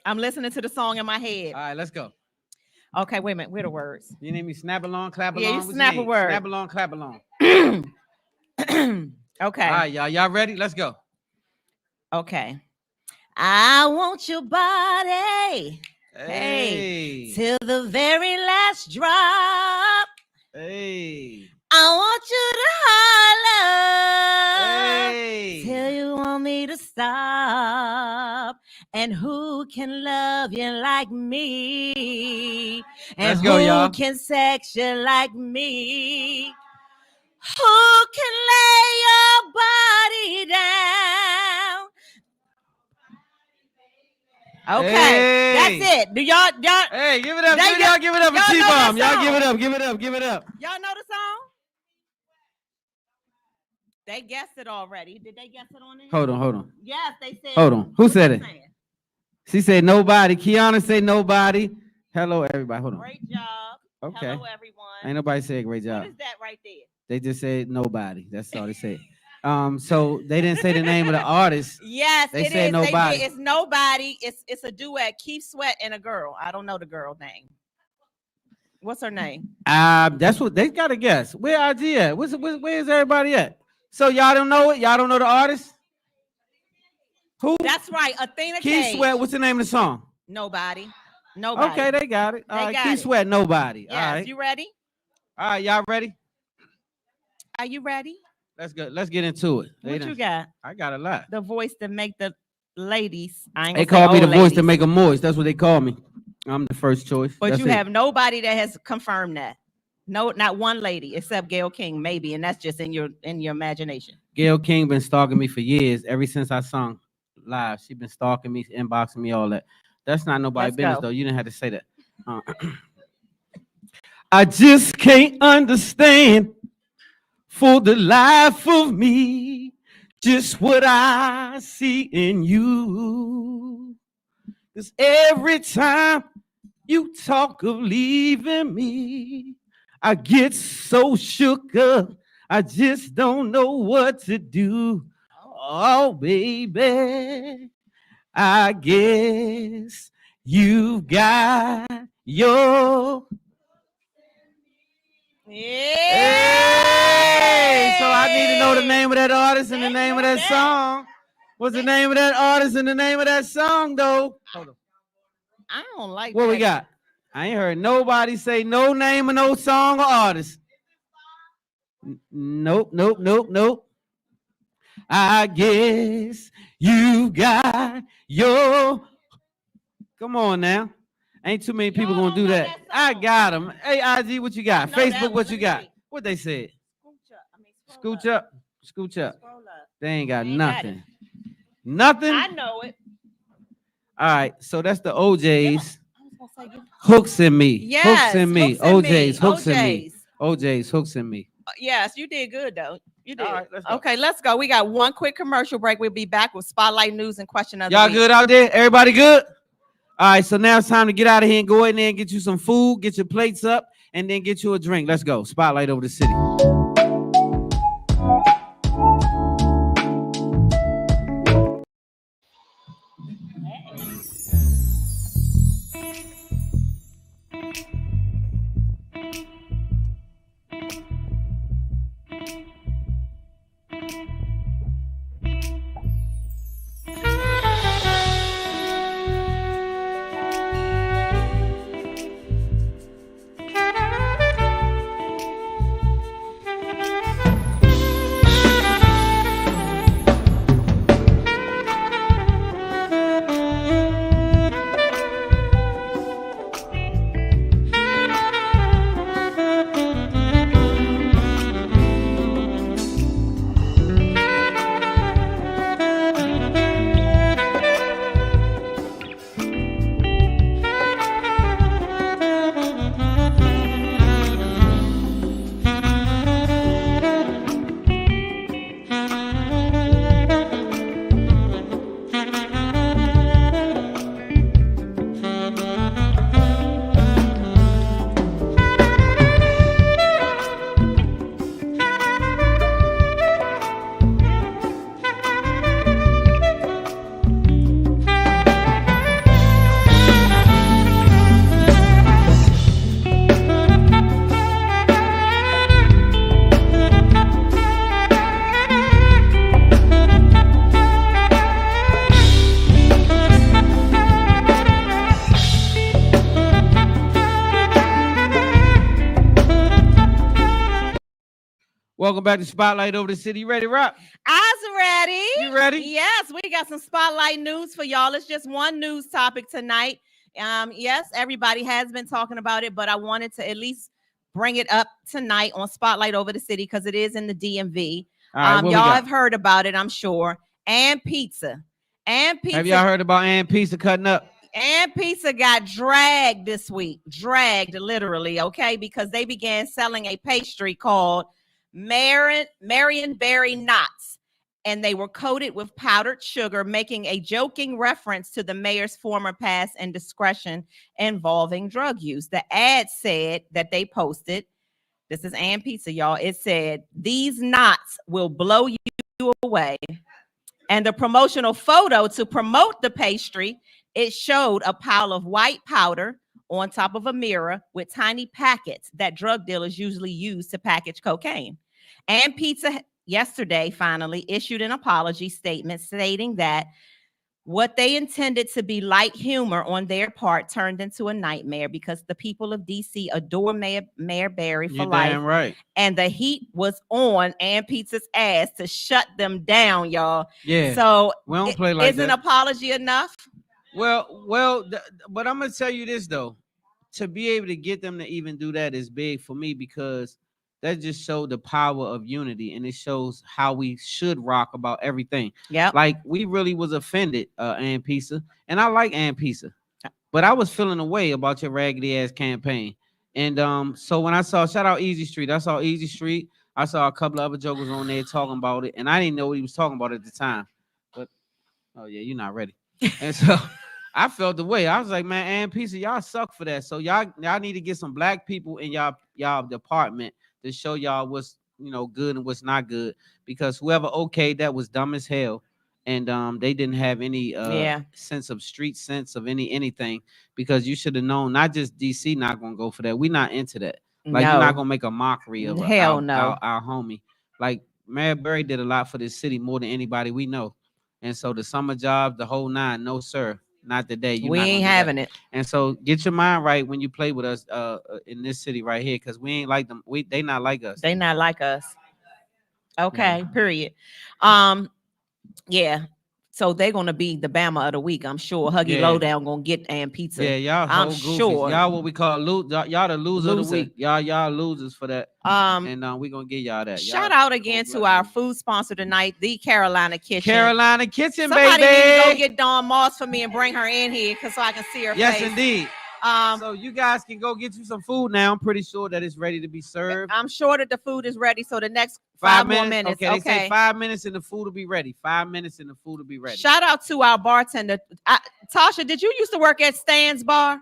I'm listening to the song in my head.
All right, let's go.
Okay, wait a minute. Where are the words?
You need me snap along, clap along?
Yeah, you snap a word.
Snap along, clap along.
Okay. All
right, y'all ready? Let's go.
Okay. I want your body. Hey. Till the very last drop.
Hey.
I want you to holler.
Hey.
Till you want me to stop. And who can love you like me? And
Let's go,
who
y'all.
can sex you like me? Who can lay your body down? Okay, that's it. Do y'all?
Hey, give it up. Y'all give it up for T-Bomb. Y'all give it up. Give it up.
Y'all know the song? They guessed it already. Did they guess it on there?
Hold on.
Yes, they said.
Hold on. Who said it? She said nobody. Kiana said nobody. Hello, everybody. Hold on.
Great job.
Okay.
Hello, everyone.
Ain't nobody said great job.
What is that right there?
They just said nobody. That's all they said. So they didn't say the name of the artist.
Yes,
they said nobody.
It's nobody. It's a duet. Keith Sweat and a girl. I don't know the girl name. What's her name?
That's what they gotta guess. Where IG at? Where's everybody at? So y'all don't know it? Y'all don't know the artist? Who?
That's right. Athena
Keith
Cage.
Sweat. What's the name of the song?
Nobody. Nobody.
Okay, they got it. All
They
right,
got
Keith
it.
Sweat, Nobody.
Yes.
All right.
You ready?
All right, y'all ready?
Are you ready?
Let's go. Let's get into it.
What you got?
I got a lot.
The voice to make the ladies. I ain't
They
gonna say
call me the
old
voice to
ladies.
make them moist. That's what they call me. I'm the first choice.
But
That's
you
it.
have nobody that has confirmed that. No, not one lady except Gayle King, maybe, and that's just in your imagination.
Gayle King been stalking me for years. Ever since I sung live, she been stalking me, inboxing me, all that. That's not nobody's
Let's
business
go.
though. You didn't have to say that. I just can't understand for the life of me just what I see in you. 'Cause every time you talk of leaving me, I get so shook up. I just don't know what to do. Oh, baby, I guess you've got your. Hey, so I need to know the name of that artist and the name of that song. What's the name of that artist and the name of that song, though? Hold on.
I don't like
What
that.
we got? I ain't heard nobody say no name of no song or artist. Nope. I guess you got your. Come on now. Ain't too many people
Y'all
gonna do
don't know
that.
that
I
song.
got them. Hey, IG, what you got?
I know that
Facebook,
one.
what you
Let me
got?
read.
What they said?
Scooch
Scooch up. Scooch up.
Scroll up.
They ain't got
They ain't got
nothing. Nothing?
I know it.
All right, so that's the OJ's.
I was gonna say,
Hooks in me.
yes,
Hooks in me.
Hooks in Me.
OJ's hooks in me.
OJ's.
OJ's hooks in me.
Yes, you did good though. You did.
All right, let's go.
Okay, let's go. We got one quick commercial break. We'll be back with Spotlight News and Question of the
Y'all
Week.
good out there? Everybody good? All right, so now it's time to get out of here and go in there and get you some food, get your plates up, and then get you a drink. Let's go. Spotlight over the city. Welcome back to Spotlight over the city. You ready to rock?
I's ready.
You ready?
Yes, we got some spotlight news for y'all. It's just one news topic tonight. Yes, everybody has been talking about it, but I wanted to at least bring it up tonight on Spotlight over the city because it is in the DMV.
All right, what we
y'all
got?
have heard about it, I'm sure. And pizza. And pizza.
Have y'all heard about Ann Pizza cutting up?
And pizza got dragged this week. Dragged literally, okay? Because they began selling a pastry called Marionberry Knots, and they were coated with powdered sugar, making a joking reference to the mayor's former past and discretion involving drug use. The ad said that they posted, this is Ann Pizza, y'all. It said, "These knots will blow you away." And the promotional photo to promote the pastry, it showed a pile of white powder on top of a mirror with tiny packets that drug dealers usually use to package cocaine. And Pizza yesterday finally issued an apology statement stating that what they intended to be light humor on their part turned into a nightmare because the people of DC adore Mayor Barry for
You're
life.
damn right.
And the heat was on Ann Pizza's ass to shut them down, y'all.
Yeah.
So
We don't play like
is an
that.
apology enough?
But I'm gonna tell you this though, to be able to get them to even do that is big for me because that just showed the power of unity and it shows how we should rock about everything.
Yeah.
Like we really was offended, Ann Pizza, and I like Ann Pizza, but I was feeling away about your raggedy ass campaign. And so when I saw shout out Easy Street, I saw Easy Street. I saw a couple of other jokers on there talking about it, and I didn't know what he was talking about at the time. But oh yeah, you're not ready. And so I felt the way. I was like, man, Ann Pizza, y'all suck for that. So y'all need to get some black people in y'all department to show y'all what's good and what's not good. Because whoever okayed that was dumb as hell. And they didn't have any sense of street sense of anything because you should have known not just DC not gonna go for that. We're not into that. Like you're not gonna make a mockery of our homie. Like Mayor Berry did a lot for this city more than anybody we know. And so the summer jobs, the whole nine, no sir, not today.
We ain't having it.
And so get your mind right when you play with us in this city right here, because we ain't like them. They not like us.
They not like us. Okay, period. Yeah. So they're gonna be the Bama of the week, I'm sure. Huggy Lowdown gonna get Ann Pizza.
Yeah, y'all. I'm sure. Y'all what we call y'all the loser of the week. Y'all losers for that. And we gonna give y'all that.
Shout out again to our food sponsor tonight, the Carolina Kitchen.
Carolina Kitchen,
Somebody
baby.
need to go get Dawn Moss for me and bring her in here so I can see her face.
Yes, indeed. So you guys can go get you some food now. I'm pretty sure that it's ready to be served.
I'm sure that the food is ready. So the next 5 more minutes.
Okay, they say 5 minutes and the food will be ready. 5 minutes and the food will be ready.
Shout out to our bartender. Tasha, did you used to work at Stan's Bar?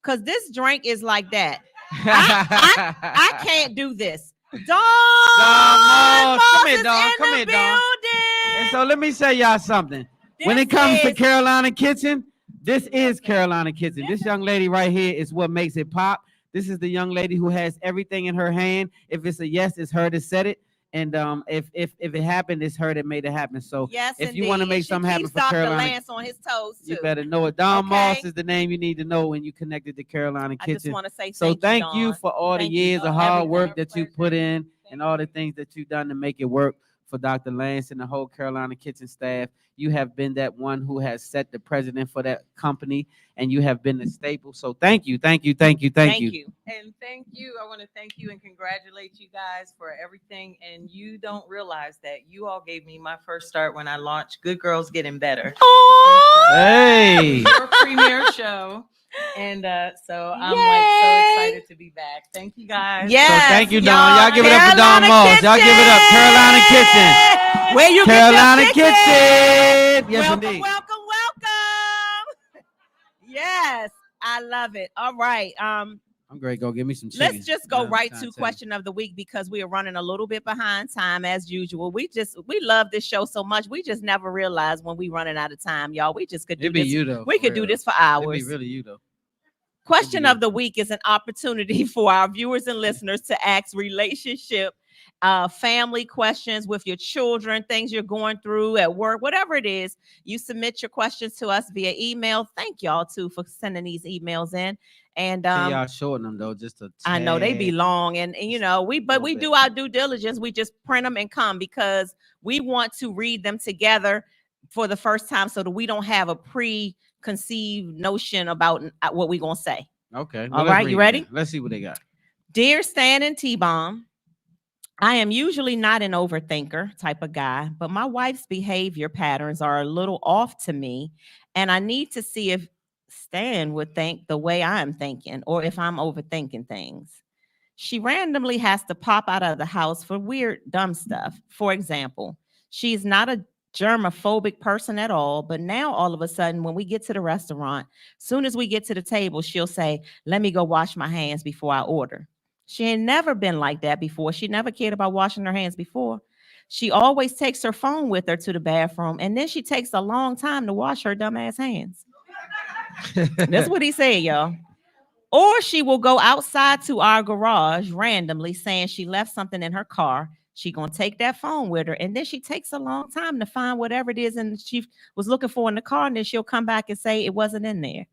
Because this drink is like that. I can't do this. Dawn Moss,
come here, Dawn. Come here, Dawn. And so let me say y'all something. When it comes to Carolina Kitchen, this is Carolina Kitchen. This young lady right here is what makes it pop. This is the young lady who has everything in her hand. If it's a yes, it's her to set it. And if it happened, it's her that made it happen. So
yes,
if you want to make something happen for Carolina,
Lance on his toes too.
You better know it. Dawn Moss is the name you need to know when you connected to Carolina Kitchen.
I just want to say
thank you for all the years of hard work that you put in and all the things that you've done to make it work for Dr. Lance and the whole Carolina Kitchen staff. You have been that one who has set the precedent for that company, and you have been the staple. So thank you.
And thank you. I want to thank you and congratulate you guys for everything. And you don't realize that you all gave me my first start when I launched Good Girls Getting Better.
Hey,
your premiere show. And so I'm so excited to be back. Thank you guys.
Yes,
so thank you, Dawn. Y'all give it up for Dawn Moss. Y'all give it up, Carolina Kitchen.
Where you
Carolina Kitchen. Yes,
welcome,
indeed.
Welcome. Yes, I love it. All right.
I'm great. Go give me some chicken.
Let's just go right to question of the week because we are running a little bit behind time as usual. We love this show so much. We just never realize when we running out of time, y'all. We just could do this.
You though.
We could do this for hours.
It'd be really you though.
Question of the week is an opportunity for our viewers and listeners to ask relationship, family questions with your children, things you're going through at work, whatever it is. You submit your questions to us via email. Thank y'all too for sending these emails in. And
y'all shorten them though, just a
I know they be long, and we do our due diligence. We just print them and come because we want to read them together for the first time so that we don't have a preconceived notion about what we're gonna say.
Okay.
All right, you ready?
Let's see what they got.
Dear Stan and T-Bomb, I am usually not an overthinker type of guy, but my wife's behavior patterns are a little off to me, and I need to see if Stan would think the way I'm thinking or if I'm overthinking things. She randomly has to pop out of the house for weird, dumb stuff. For example, she's not a germophobic person at all, but now all of a sudden when we get to the restaurant, soon as we get to the table, she'll say, let me go wash my hands before I order. She ain't never been like that before. She never cared about washing her hands before. She always takes her phone with her to the bathroom, and then she takes a long time to wash her dumb ass hands. That's what he said, y'all. Or she will go outside to our garage randomly saying she left something in her car, She gonna take that phone with her, and then she takes a long time to find whatever it is, and she was looking for in the car, and then she'll come back and say it wasn't in there.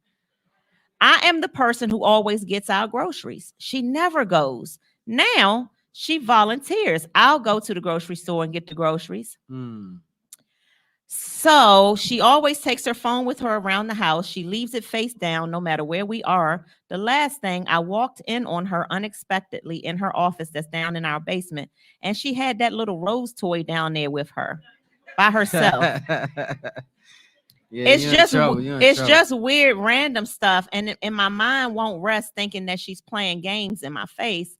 I am the person who always gets our groceries. She never goes. Now she volunteers. I'll go to the grocery store and get the groceries.
Mm.
So she always takes her phone with her around the house. She leaves it face down no matter where we are. The last thing, I walked in on her unexpectedly in her office that's down in our basement, and she had that little rose toy down there with her by herself.
Yeah,
It's
you're in
just
trouble. You're in
it's
trouble.
just weird random stuff, and in my mind won't rest thinking that she's playing games in my face.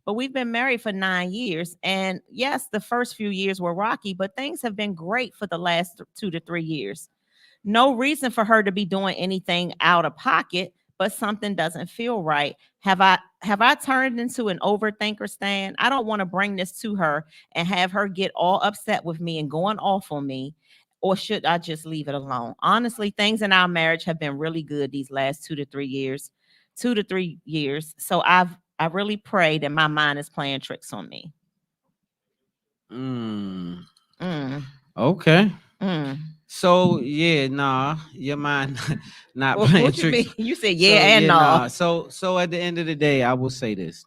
But we've been married for 9 years, and yes, the first few years were rocky, but things have been great for the last 2 to 3 years. No reason for her to be doing anything out of pocket, but something doesn't feel right. Have I turned into an overthinker, Stan? I don't want to bring this to her and have her get all upset with me and going off on me. Or should I just leave it alone? Honestly, things in our marriage have been really good these last 2 to 3 years. 2 to 3 years. So I really pray that my mind is playing tricks on me.
Mm.
Mm,
Okay.
mm.
So yeah, nah, your mind not
What,
playing
what you mean?
tricks.
You said
So
yeah and
yeah,
no.
nah. So at the end of the day, I will say this: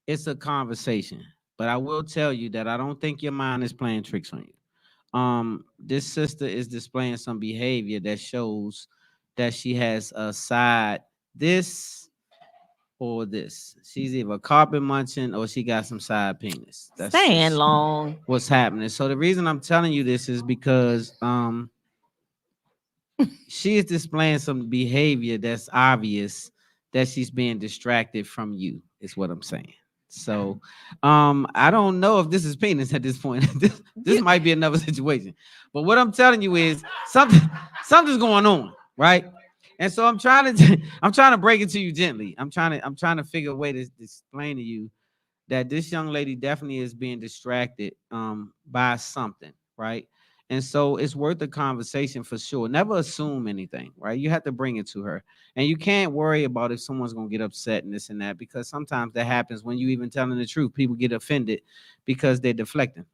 it's a conversation, but I will tell you that I don't think your mind is playing tricks on you. This sister is displaying some behavior that shows that she has a side this or this. She's either carpet munching or she got some side penis. That's
Staying
just
long.
what's happening. So the reason I'm telling you this is because she is displaying some behavior that's obvious that she's being distracted from you, is what I'm saying. So I don't know if this is penis at this point. This
You,
might be another situation. But what I'm telling you is something's going on, right? And so I'm trying to break it to you gently. I'm trying to figure a way to explain to you that this young lady definitely is being distracted by something, right? And so it's worth a conversation for sure. Never assume anything, right? You have to bring it to her. And you can't worry about if someone's gonna get upset and this and that, because sometimes that happens when you even telling the truth. People get offended because they're deflecting.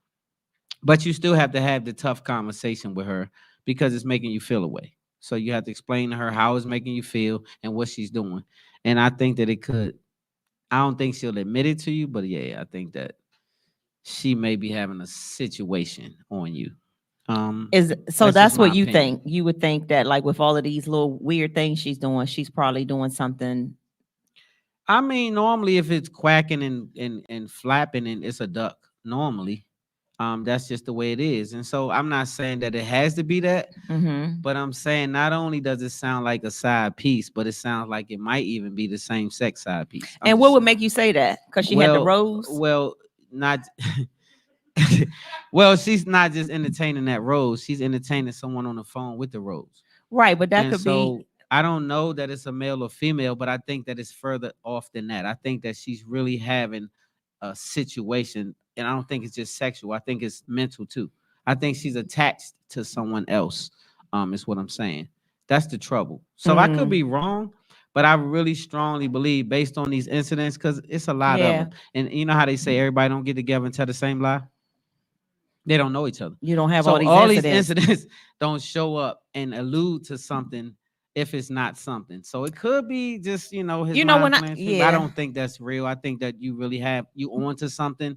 But you still have to have the tough conversation with her because it's making you feel away. So you have to explain to her how it's making you feel and what she's doing. And I think that it could, I don't think she'll admit it to you, but yeah, I think that she may be having a situation on you.
is so
That's just
that's
my
what you
opinion.
think. You would think that like with all of these little weird things she's doing, she's probably doing something.
I mean, normally if it's quacking and flapping and it's a duck, normally, that's just the way it is. And so I'm not saying that it has to be that,
Mm-hmm.
but I'm saying not only does it sound like a side piece, but it sounds like it might even be the same sex side piece. I'm
And what
just
would make you say that? Because she had the
well,
rose,
well, not well, she's not just entertaining that rose, she's entertaining someone on the phone with the rose.
right? But that
And
could be.
so I don't know that it's a male or female, but I think that it's further off than that. I think that she's really having a situation, and I don't think it's just sexual. I think it's mental too. I think she's attached to someone else. Is what I'm saying. That's the trouble. So I could
Mm,
be wrong, but I really strongly believe, based on these incidents, because it's a lot of
yeah,
them. And you know how they say everybody don't get together and tell the same lie? They don't know each other.
you don't have all
So
these
all these
incidents.
incidents don't show up and allude to something if it's not something. So it could be just, his
You know when
mind
I
playing tricks, but I
yeah.
don't think that's real. I think that you really have you onto something,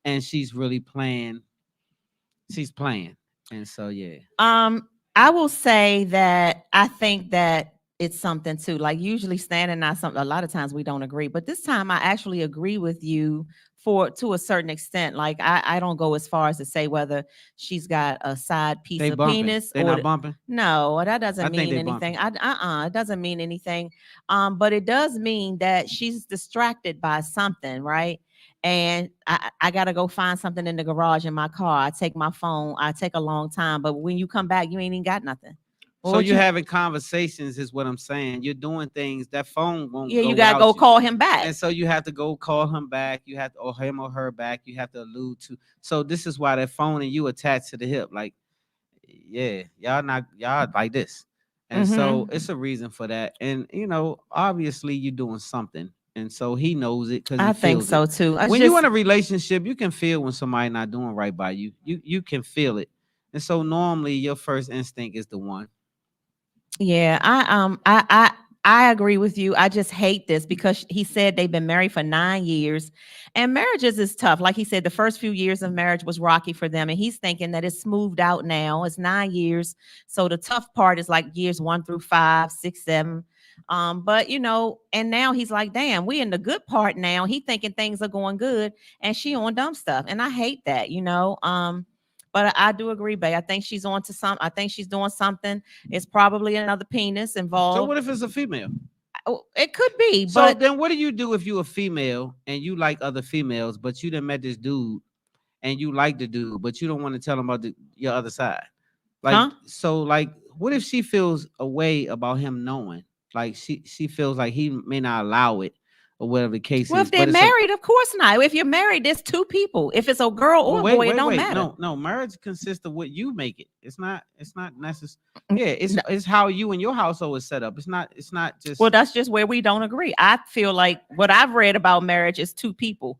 and she's really playing. She's playing. And so yeah.
I will say that I think that it's something too. Like usually Stan and I something a lot of times we don't agree, but this time I actually agree with you for to a certain extent. Like I don't go as far as to say whether she's got a side piece
They
of
bumping.
penis
They
or
not bumping.
no, that
I
doesn't
think
mean
they
anything.
bumping.
It doesn't mean anything. But it does mean that she's distracted by something, right? And I gotta go find something in the garage in my car. I take my phone. I take a long time, but when you come back, you ain't even got nothing. Well,
So
what
you're
you?
having conversations, is what I'm saying. You're doing things that phone won't
Yeah,
go
you gotta go
without you.
call him back.
And so you have to go call him back. You have to, or him or her back. You have to allude to. So this is why that phone and you attached to the hip. Like, yeah, y'all like this. And so
Mm-hmm.
it's a reason for that. And obviously you're doing something. and so he knows it because he
I think
feels
so
it.
too.
When you in a relationship, you can feel when somebody not doing right by you. You can feel it, and so normally your first instinct is the one.
Yeah, I agree with you. I just hate this because he said they've been married for 9 years, and marriages is tough. Like he said, the first few years of marriage was rocky for them, and he's thinking that it's smoothed out now. It's 9 years, so the tough part is like years 1 through 5, 6, 7. But and now he's like, damn, we in the good part now. He thinking things are going good, and she on dumb stuff, and I hate that. But I do agree, Bay. I think she's on to some. I think she's doing something. It's probably another penis
So
involved.
what if it's a female?
Oh, it could be,
So
but
then what do you do if you a female and you like other females, but you done met this dude and you like the dude, but you don't want to tell him about your other side? Like,
huh?
so like, what if she feels a way about him knowing? Like she feels like he may not allow it or whatever the case
Well, if
is.
they're
But it's a
married, of course not. If you're married, there's two people. If it's a girl or
well,
a
wait,
boy, it
wait,
don't
wait.
matter.
No. Marriage consists of what you make it. It's not necessary.
Mm,
Yeah,
no.
it's how you and your household is set up. It's not just
Well, that's just where we don't agree. I feel like what I've read about marriage is two people.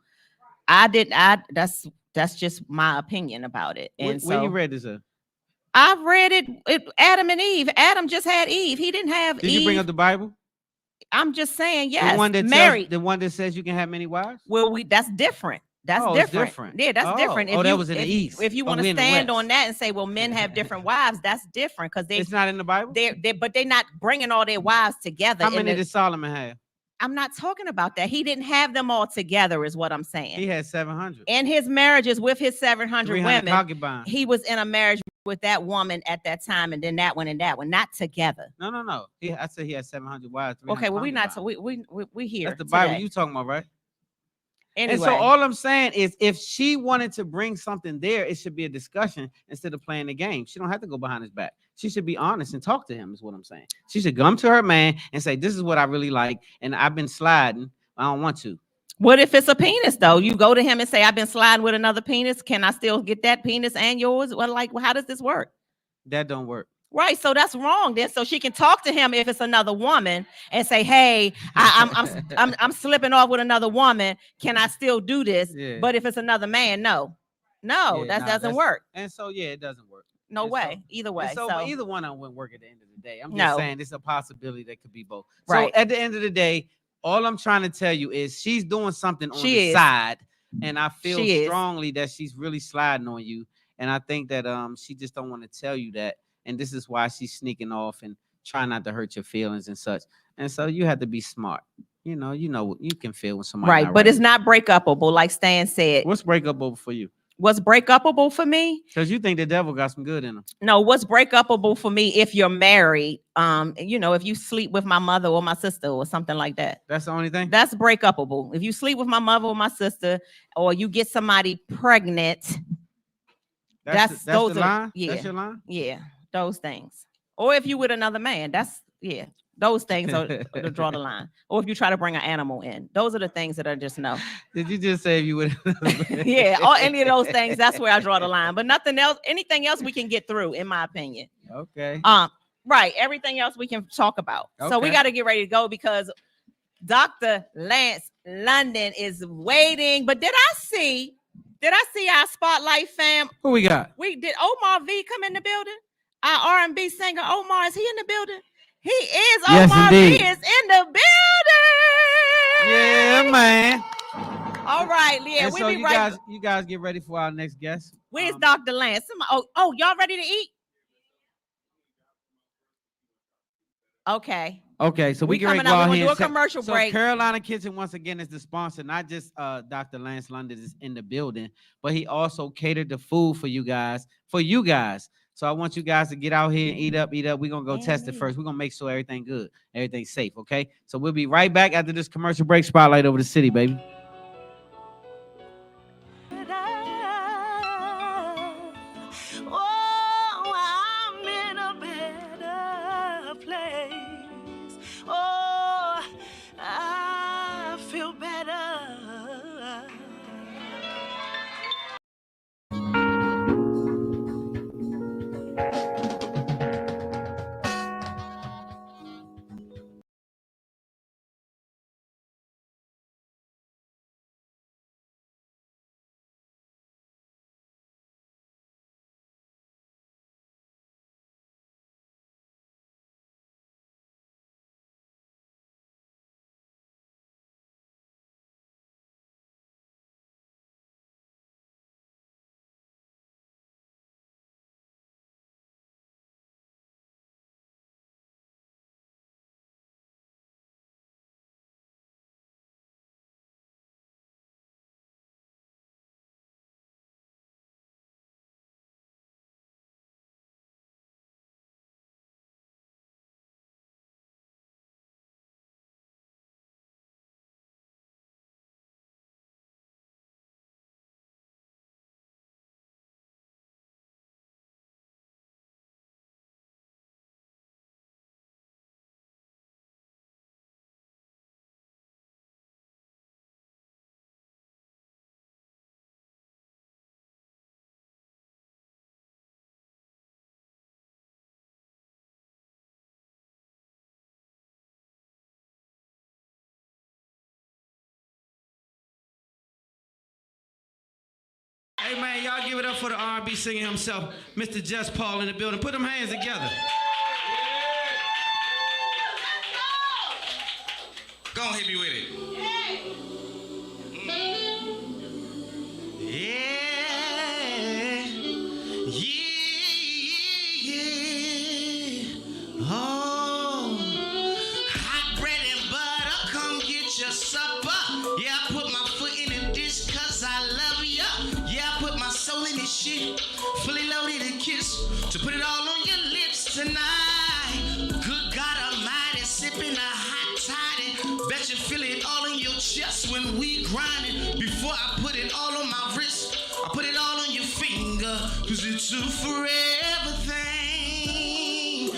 I didn't. I That's just my opinion about it. And
where you
so
read this at?
I've read it. Adam and Eve. Adam just had Eve. He didn't have
Did you bring up
Eve.
the Bible?
I'm just saying,
The
yes,
one that
married.
the one that says you can have many wives?
Well, that's different. That's
Oh, it's
different.
different.
Yeah, that's different.
Oh, that was in the East.
If you
Oh,
want to
we in the
stand on
West.
that and say, well, men have different wives, that's different because
It's not in the Bible?
but they're not bringing all their wives together.
How many did Solomon have?
I'm not talking about that. He didn't have them all together, is what I'm saying.
He had 700.
In his marriages with his 700
300
women,
concubines.
he was in a marriage with that woman at that time, and then that one and that one, not together.
No. I said he had 700 wives.
Okay, well,
concubines.
we here.
That's the Bible
today.
you talking about, right?
Anyway,
And so all I'm saying is if she wanted to bring something there, it should be a discussion instead of playing the game. She don't have to go behind his back. She should be honest and talk to him, is what I'm saying. She should come to her man and say, this is what I really like, and I've been sliding. I don't want to.
What if it's a penis though? You go to him and say, I've been sliding with another penis. Can I still get that penis and yours? Well, like, how does this work?
That don't work.
Right, so that's wrong. Then, so she can talk to him if it's another woman and say, "Hey, I'm slipping off with another woman. Can I still do this?"
Yeah.
But if it's another man, no,
Yeah,
that doesn't work.
And so it doesn't work.
No
And
way, either way.
So,
So,
but either one of them wouldn't work at the end of the day. I'm just
No.
saying it's a possibility that could be both.
Right.
So at the end of the day, all I'm trying to tell you is she's doing something on
She
the
is.
side, and I feel
She is.
strongly that she's really sliding on you. And I think that she just don't want to tell you that, and this is why she's sneaking off and trying not to hurt your feelings and such. And so you have to be smart. You know, you can feel when somebody
right,
not
but it's not breakupable, like Stan said.
What's breakupable for you?
What's breakupable for me?
Because you think the devil got some good in him.
No, what's breakupable for me if you're married? If you sleep with my mother or my sister or something like that.
That's the only thing.
That's breakupable. If you sleep with my mother or my sister, or you get somebody pregnant, that's those
the
are
line.
yeah,
That's your line.
yeah, those things. Or if you with another man, those things are to draw the line. Or if you try to bring an animal in, those are the things that I just know.
Did you just say if you would?
Yeah, or any of those things. That's where I draw the line. But nothing else, anything else we can get through, in my opinion.
Okay.
Right. Everything else we can talk about. So we
Okay.
got to get ready to go because Dr. Lance London is waiting. But did I see our Spotlight fam?
Who we got?
We did Omar V come in the building? Our R&B singer Omar, is he in the building? He is.
Yes,
Omar
indeed.
V is in the building.
Yeah, man.
All right, yeah,
And
we
so
be
you
right.
guys get ready for our next guest.
Where's Dr. Lance? Oh, y'all ready to eat? Okay.
Okay, so we get ready to
coming
go
up.
out
We're
here.
gonna
and
do a
check-
commercial
so
break.
Carolina Kitchen once again is the sponsor, not just Dr. Lance London is in the building, but he also catered the food for you guys. So I want you guys to get out here and eat up. We're gonna go test it first. We're gonna make sure everything good, everything's safe. Okay. So we'll be right back after this commercial break. Spotlight over the city, baby. Hey man, y'all give it up for the R&B singer himself, Mr. Just Paul in the building. Put them hands together.
Go on, hit me with it.
Yeah, yeah. Oh,
Hot bread and butter, come get your supper. Yeah, I put my foot in the dish cause I love ya. Yeah, I put my soul in this shit, fully loaded and kiss, to put it all on your lips tonight. Good God Almighty, sipping a hot toddy. Bet you feel it all in your chest when we grinding. Before I put it all on my wrist, I put it all on your finger, cause it's a forever thing.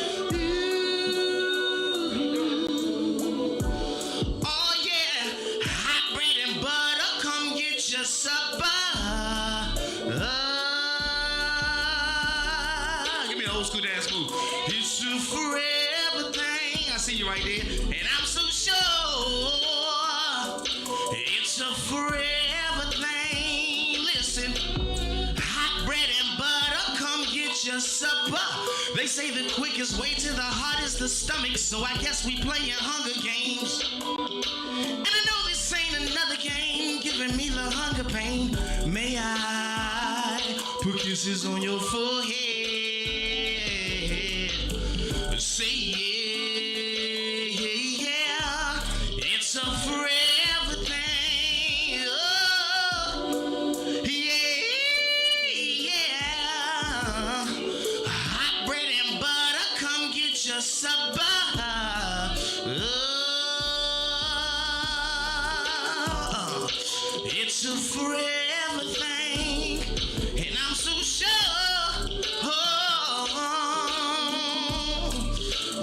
Oh yeah, hot bread and butter, come get your supper. Give me an old school dance move. It's a forever thing. I see you right there, and I'm so sure it's a forever thing. Listen, hot bread and butter, come get your supper. They say the quickest way to the heart is the stomach, so I guess we playing Hunger Games. And I know this ain't another game giving me the hunger pain. May I put kisses on your forehead? Say yeah, yeah, yeah. It's a forever thing. Oh, yeah, yeah. Hot bread and butter, come get your supper. Oh, it's a forever thing, and I'm so sure.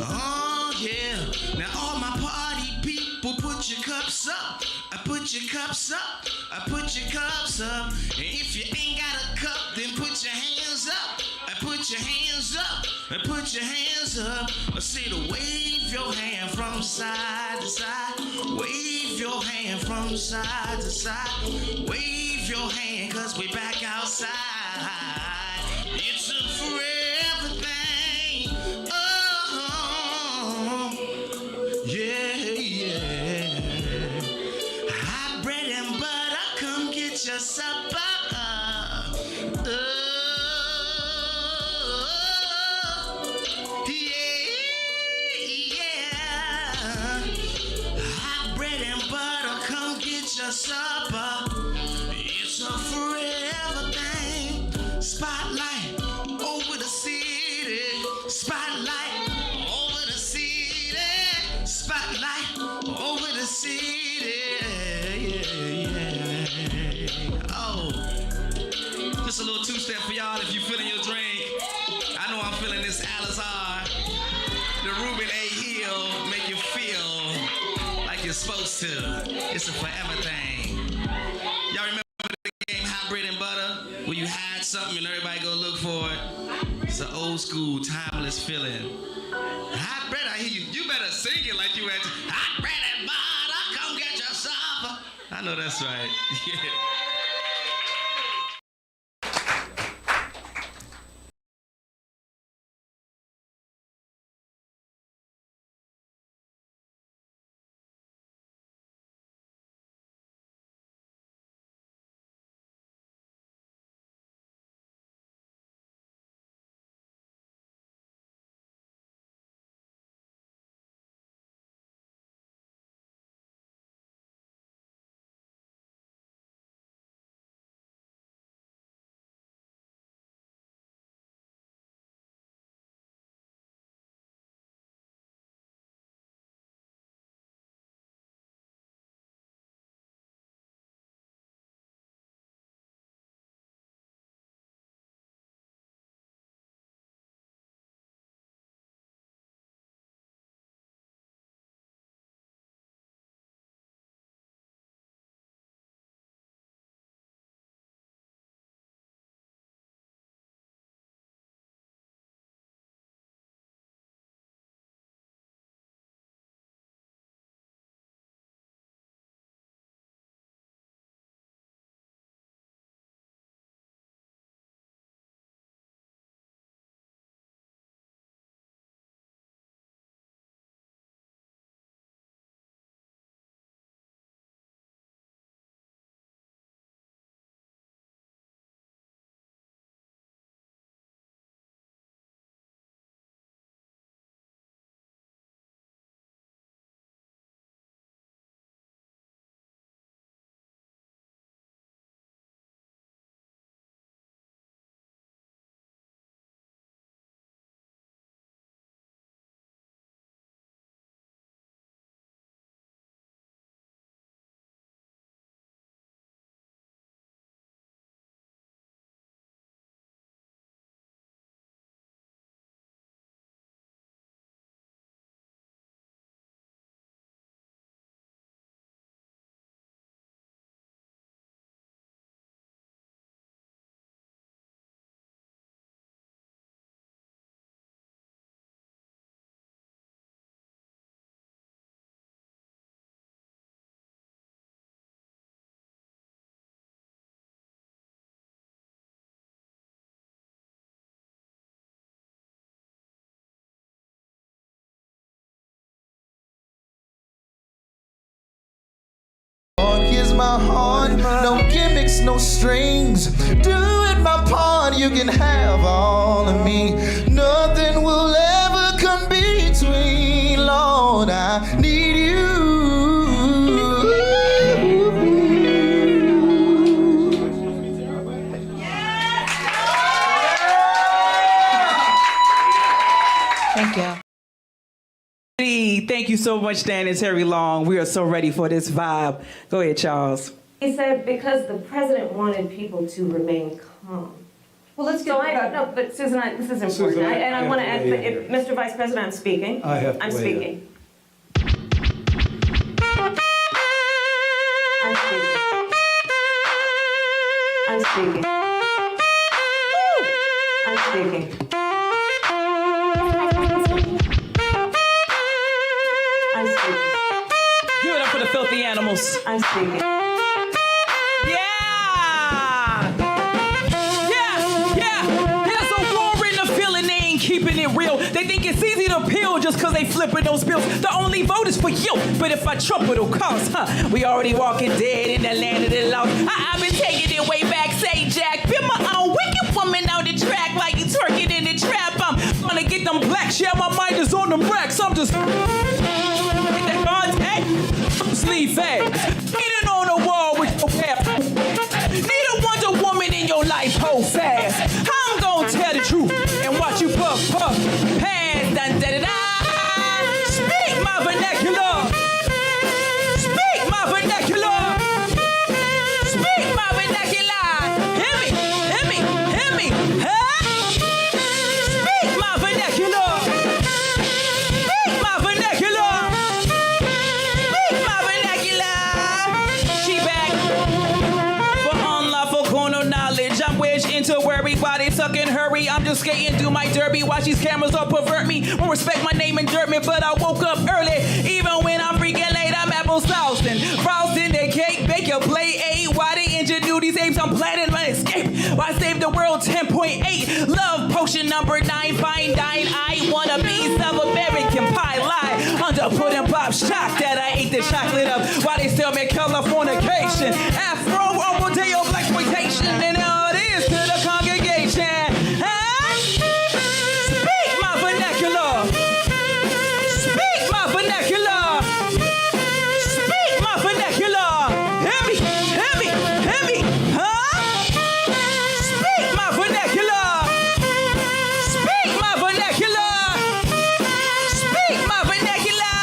Oh yeah. Now all my party people, put your cups up. I put your cups up. I put your cups up. And if you ain't got a cup, then put your hands up. I put your hands up. I put your hands up. I say to wave your hand from side to side. Wave your hand from side to side. Wave your hand, cause we back outside. It's a forever thing. Oh, yeah, yeah. Hot bread and butter, come get your supper. Yeah. Hot bread and butter, come get your supper. It's a forever thing. Spotlight over the city. Spotlight over the city. Spotlight over the city. Yeah, yeah. Oh, just a little two-step for y'all if you feeling your drink. I know I'm feeling this Alizar. The Ruben A. Hill make you feel like you're supposed to. It's a forever thing. Y'all remember the game Hot Bread and Butter? Where you hide something and everybody go look for it? It's an old school, timeless feeling. Hot bread, I hear you. You better sing it like you had to. Hot bread and butter, come get your supper. I know that's right. Yeah.
my heart. No gimmicks, no strings. Doing my part, you can have all of me. Nothing will ever come between. Lord, I need you.
Thank you.
Thank you so much, Dan and Terry Long. We are so ready for this vibe. Go ahead, Charles.
He said because the president wanted people to remain calm.
Well, let's
So
get
no, but Susan, this is important.
Susan,
I want to add, Mr. Vice President, I'm speaking. I'm speaking. I'm speaking. I'm speaking. I'm speaking. I'm speaking.
Give it up for the filthy animals.
I'm speaking.
There's a war in the feeling, they ain't keeping it real. They think it's easy to peel just cause they flipping those bills. The only vote is for you, but if I trump it'll cost, we already walking dead in the land of the lost. I've been taking it way back, say Jack. Been my own wicked woman on the track like you twerking in the trap. I'm gonna get them blacks, yeah, my mind is on them racks. I'm just hit that contact, sleeve fast. Get it on the wall with your cap. Need a Wonder Woman in your life, hold fast. I'm gonna tell the truth and watch you puff, puff, pass, dun, da, da, da. Speak my vernacular. Speak my vernacular. Speak my vernacular. Hear me, hear me, hear me. Huh? Speak my vernacular. Speak my vernacular. Speak my vernacular. She back for unlawful corner knowledge. I'm wedged into everybody sucking hurry. I'm just skating through my derby. Watch these cameras all pervert me. Won't respect my name and dirt me, but I woke up early. Even when I'm freaking late, I'm apple saucing. Frosting the cake, bake your plate 8. Why they engineer these apes? I'm planning my escape. Why save the world 10.8? Love potion number 9, fine dine. I wanna be South American pie lie. Under pudding pop shock that I ate the chocolate up. Why they still make Californication? Afro, Rodeo, blaxploitation, and all it is to the congregation. Huh? Speak my vernacular. Speak my vernacular. Speak my vernacular. Hear me, hear me, hear me. Huh? Speak my vernacular. Speak my vernacular. Speak my vernacular.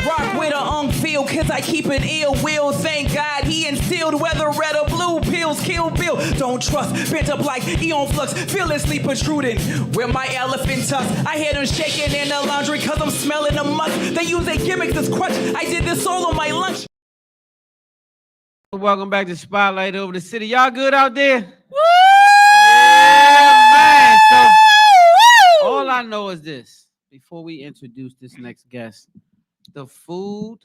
Rock with a feel, cause I keep an ill will. Thank God he instilled whether red or blue pills kill Bill. Don't trust, bent up like Eon Flux, fearlessly protruding with my elephant tusk. I hear them shaking in the laundry cause I'm smelling the musk. They use their gimmicks as crutch. I did this all on my lunch.
Welcome back to Spotlight Over the City. Y'all good out there?
Woo!
Yeah, man. So all I know is this. Before we introduce this next guest, the food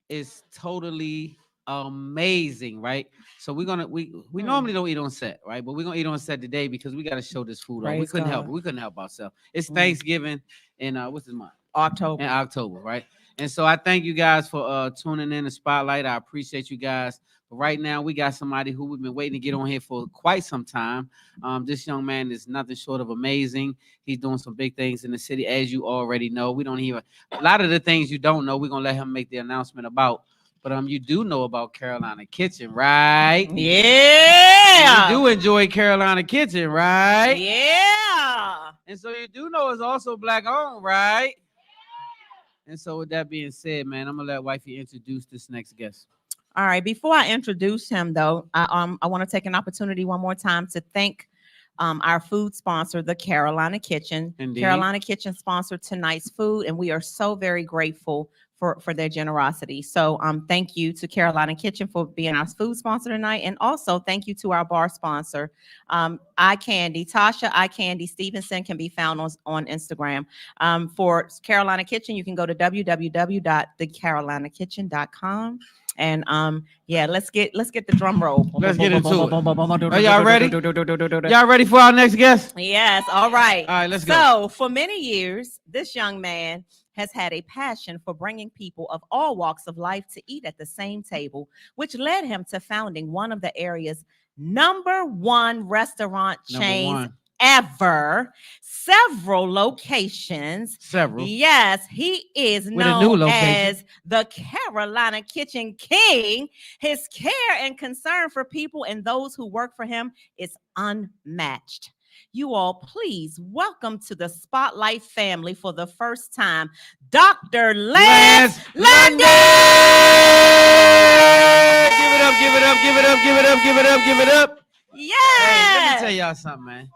is totally amazing, right? So we normally don't eat on set, right? But we're gonna eat on set today because we gotta show this food off. We couldn't help it. We couldn't help ourselves. It's Thanksgiving in what's this month?
October.
In October, right? And so I thank you guys for tuning in to Spotlight. I appreciate you guys. But right now we got somebody who we've been waiting to get on here for quite some time. This young man is nothing short of amazing. He's doing some big things in the city, as you already know. We don't even a lot of the things you don't know. We're gonna let him make the announcement about. But you do know about Carolina Kitchen, right?
Yeah.
You do enjoy Carolina Kitchen, right?
Yeah.
And so you do know it's also black owned, right? And so with that being said, man, I'm gonna let Wifey introduce this next guest.
All right. Before I introduce him, though, I want to take an opportunity one more time to thank our food sponsor, the Carolina Kitchen.
Indeed.
Carolina Kitchen sponsored tonight's food, and we are so very grateful for their generosity. So thank you to Carolina Kitchen for being our food sponsor tonight. And also thank you to our bar sponsor, Eye Candy. Tasha Eye Candy Stevenson can be found on Instagram. For Carolina Kitchen, you can go to www.thecarolinakitchen.com. And yeah, let's get the drum roll.
Let's get into it. Are y'all ready? Y'all ready for our next guest?
Yes. All right.
All right, let's go.
So for many years, this young man has had a passion for bringing people of all walks of life to eat at the same table, which led him to founding one of the area's #1 restaurant
Number
chains
one.
ever, several locations.
Several.
Yes, he is
With a new
known
location.
as the Carolina Kitchen King. His care and concern for people and those who work for him is unmatched. You all, please welcome to the Spotlight family for the first time, Dr. Lance London.
Give it up, give it up, give it up, give it up, give it up, give it up.
Yes.
Hey, let me tell y'all something, man.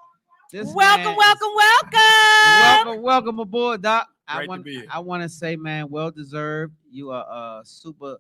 This
Welcome,
man
welcome,
is-
welcome.
welcome aboard, Doc.
Great to be here.
I want to say, man, well deserved. You are a super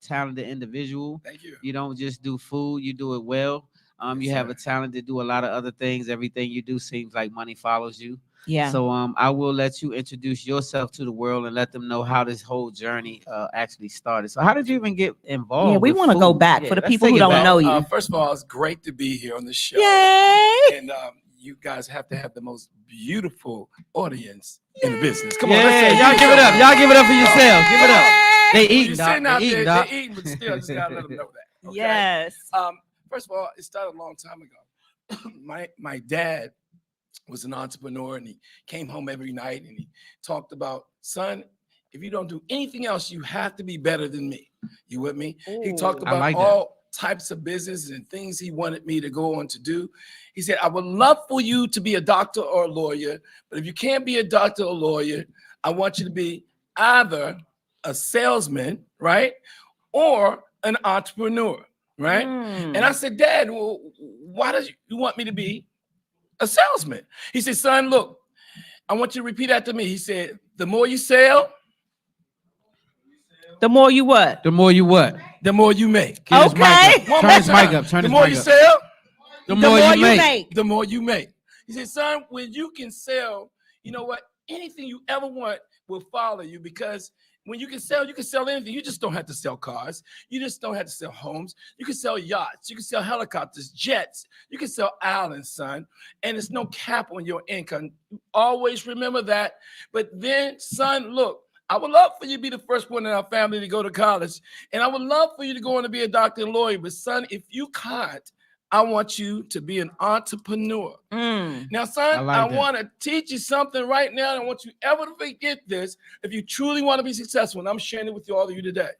talented individual.
Thank you.
You don't just do food, you do it well. You
Yes,
have
sir.
a talent to do a lot of other things. Everything you do seems like money follows you.
Yeah.
So I will let you introduce yourself to the world and let them know how this whole journey actually started. So how did you even get involved?
Yeah, we
with
want to go
food?
back
Yeah,
for the
let's
people
take
who
it
don't
back.
know you.
First of all, it's great to be here on the show.
Yay!
And you guys have to have the most beautiful audience in the business. Come on,
Yeah,
let's say
y'all give it up. Y'all give it up for yourself. Give it up. They
You're
eating, Doc.
sitting out
They eating,
there,
Doc.
they're eating, but still, just gotta let them know that. Okay?
Yes.
First of all, it started a long time ago. My dad was an entrepreneur, and he came home every night and he talked about, son, if you don't do anything else, you have to be better than me. You with me? He talked
I
about
like that.
all types of business and things he wanted me to go on to do. He said, I would love for you to be a doctor or a lawyer, but if you can't be a doctor or lawyer, I want you to be either a salesman, right? Or an entrepreneur, right?
Mm.
And I said, Dad, well, why do you want me to be a salesman? He said, son, look, I want you to repeat after me. He said, the more you sell,
The more you what?
The more you what?
the more you make.
Get his mic
Okay.
up.
One
Turn
more
his
time.
mic up. Turn
The
his
more
mic
you
up.
sell,
The more you make.
the more you make. He said, son, when you can sell, you know what? Anything you ever want will follow you, because when you can sell anything. You just don't have to sell cars. You just don't have to sell homes. You can sell yachts. You can sell helicopters, jets. You can sell islands, son. And there's no cap on your income. Always remember that. But then, son, look, I would love for you to be the first one in our family to go to college. And I would love for you to go on to be a doctor and lawyer. But son, if you can't, I want you to be an entrepreneur.
Mm.
Now, son,
like
I
that.
want to teach you something right now. I want you ever to forget this. If you truly want to be successful, and I'm sharing it with all of you today.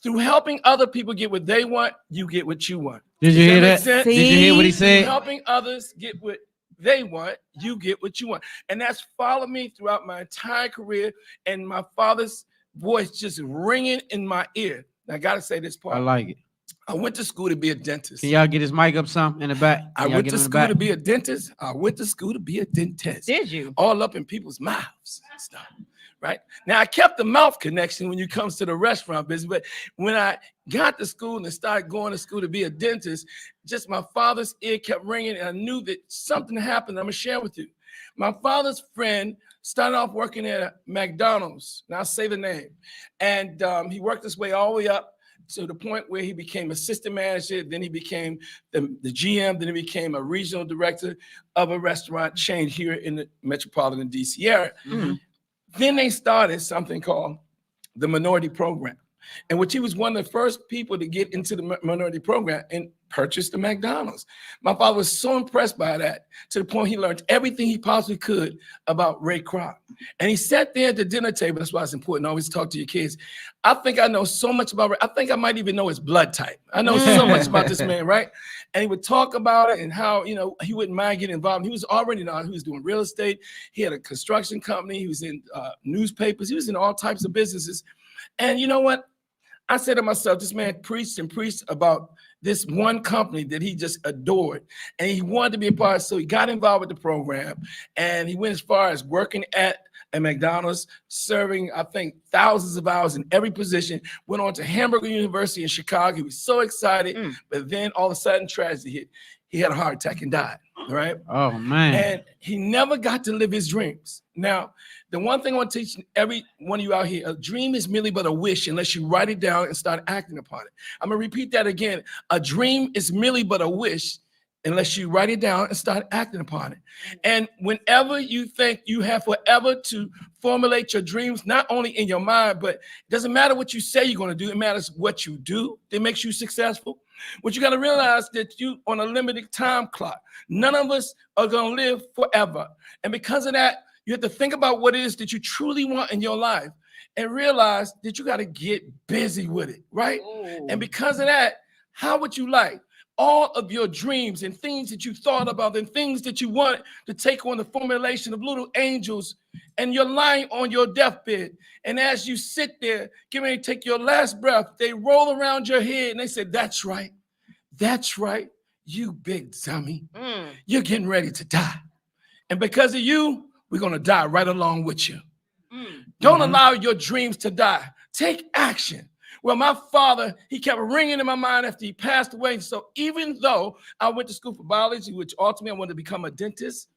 Through helping other people get what they want, you get what you want.
Did you
Does
hear
make
that?
sense?
Did you hear what he
Through
said?
helping others get what they want, you get what you want. And that's followed me throughout my entire career. And my father's voice just ringing in my ear. Now, I got to say this part.
I like it.
I went to school to be a dentist.
Can y'all get his mic up some in the back?
I
Can y'all
went
get
to
him in the
school to
back?
be a dentist. I went to school to be a dentist.
Did you?
All up in people's mouths and stuff, right? Now, I kept the mouth connection when it comes to the restaurant business, but when I got to school and started going to school to be a dentist, just my father's ear kept ringing, and I knew that something happened. I'm going to share with you. My father's friend started off working at McDonald's. Now, I'll say the name. And he worked his way all the way up to the point where he became assistant manager. Then he became the GM. Then he became a regional director of a restaurant chain here in the metropolitan DC area.
Mm.
Then they started something called the minority program, in which he was one of the first people to get into the minority program and purchase the McDonald's. My father was so impressed by that, to the point he learned everything he possibly could about Ray Kroc. And he sat there at the dinner table. That's why it's important to always talk to your kids. I think I know so much about Ray. I think I might even know his blood type. I know so much about this man, right? And he would talk about it and how, you know, he wouldn't mind getting involved. He was already he was doing real estate. He had a construction company. He was in newspapers. He was in all types of businesses. And you know what? I said to myself, this man preached and preached about this one company that he just adored, and he wanted to be a part of it. So he got involved with the program, and he went as far as working at a McDonald's, serving, I think, thousands of hours in every position, went on to Hamburger University in Chicago. He was so excited, but then all of a sudden tragedy hit. He had a heart attack and died, right?
Oh, man.
And he never got to live his dreams. Now, the one thing I want to teach every one of you out here, a dream is merely but a wish unless you write it down and start acting upon it. I'm going to repeat that again. A dream is merely but a wish unless you write it down and start acting upon it. And whenever you think you have forever to formulate your dreams, not only in your mind, but it doesn't matter what you say you're going to do. It matters what you do that makes you successful. But you got to realize that you on a limited time clock. None of us are going to live forever. And because of that, you have to think about what it is that you truly want in your life and realize that you got to get busy with it, right?
Oh.
And because of that, how would you like all of your dreams and things that you thought about and things that you want to take on the formulation of little angels, and you're lying on your deathbed, and as you sit there getting ready to take your last breath, they roll around your head and they say, that's right, you big dummy, you're getting ready to die. And because of you, we're going to die right along with you. Don't allow your dreams to die. Take action. Well, my father, he kept ringing in my mind after he passed away. So even though I went to school for biology, which ultimately I wanted to become a dentist,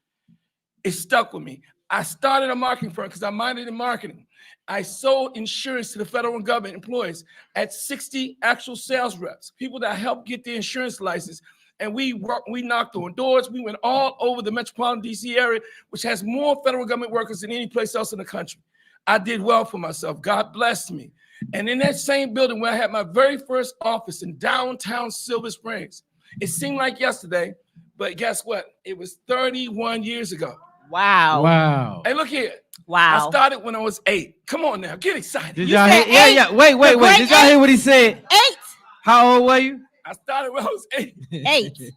it stuck with me. I started a marketing firm because I minored in marketing. I sold insurance to the federal government employees at 60 actual sales reps, people that helped get the insurance license. And we knocked on doors. We went all over the metropolitan DC area, which has more federal government workers than any place else in the country. I did well for myself. God blessed me. And in that same building where I had my very first office in downtown Silver Springs, it seemed like yesterday, but guess what? It was 31 years ago.
Wow.
Wow.
Hey, look here.
Wow.
I started when I was 8. Come on now, get excited.
Did y'all hear? Yeah. Wait. Did y'all hear what he said?
8.
How old were you?
I started when I was 8.
8.
Did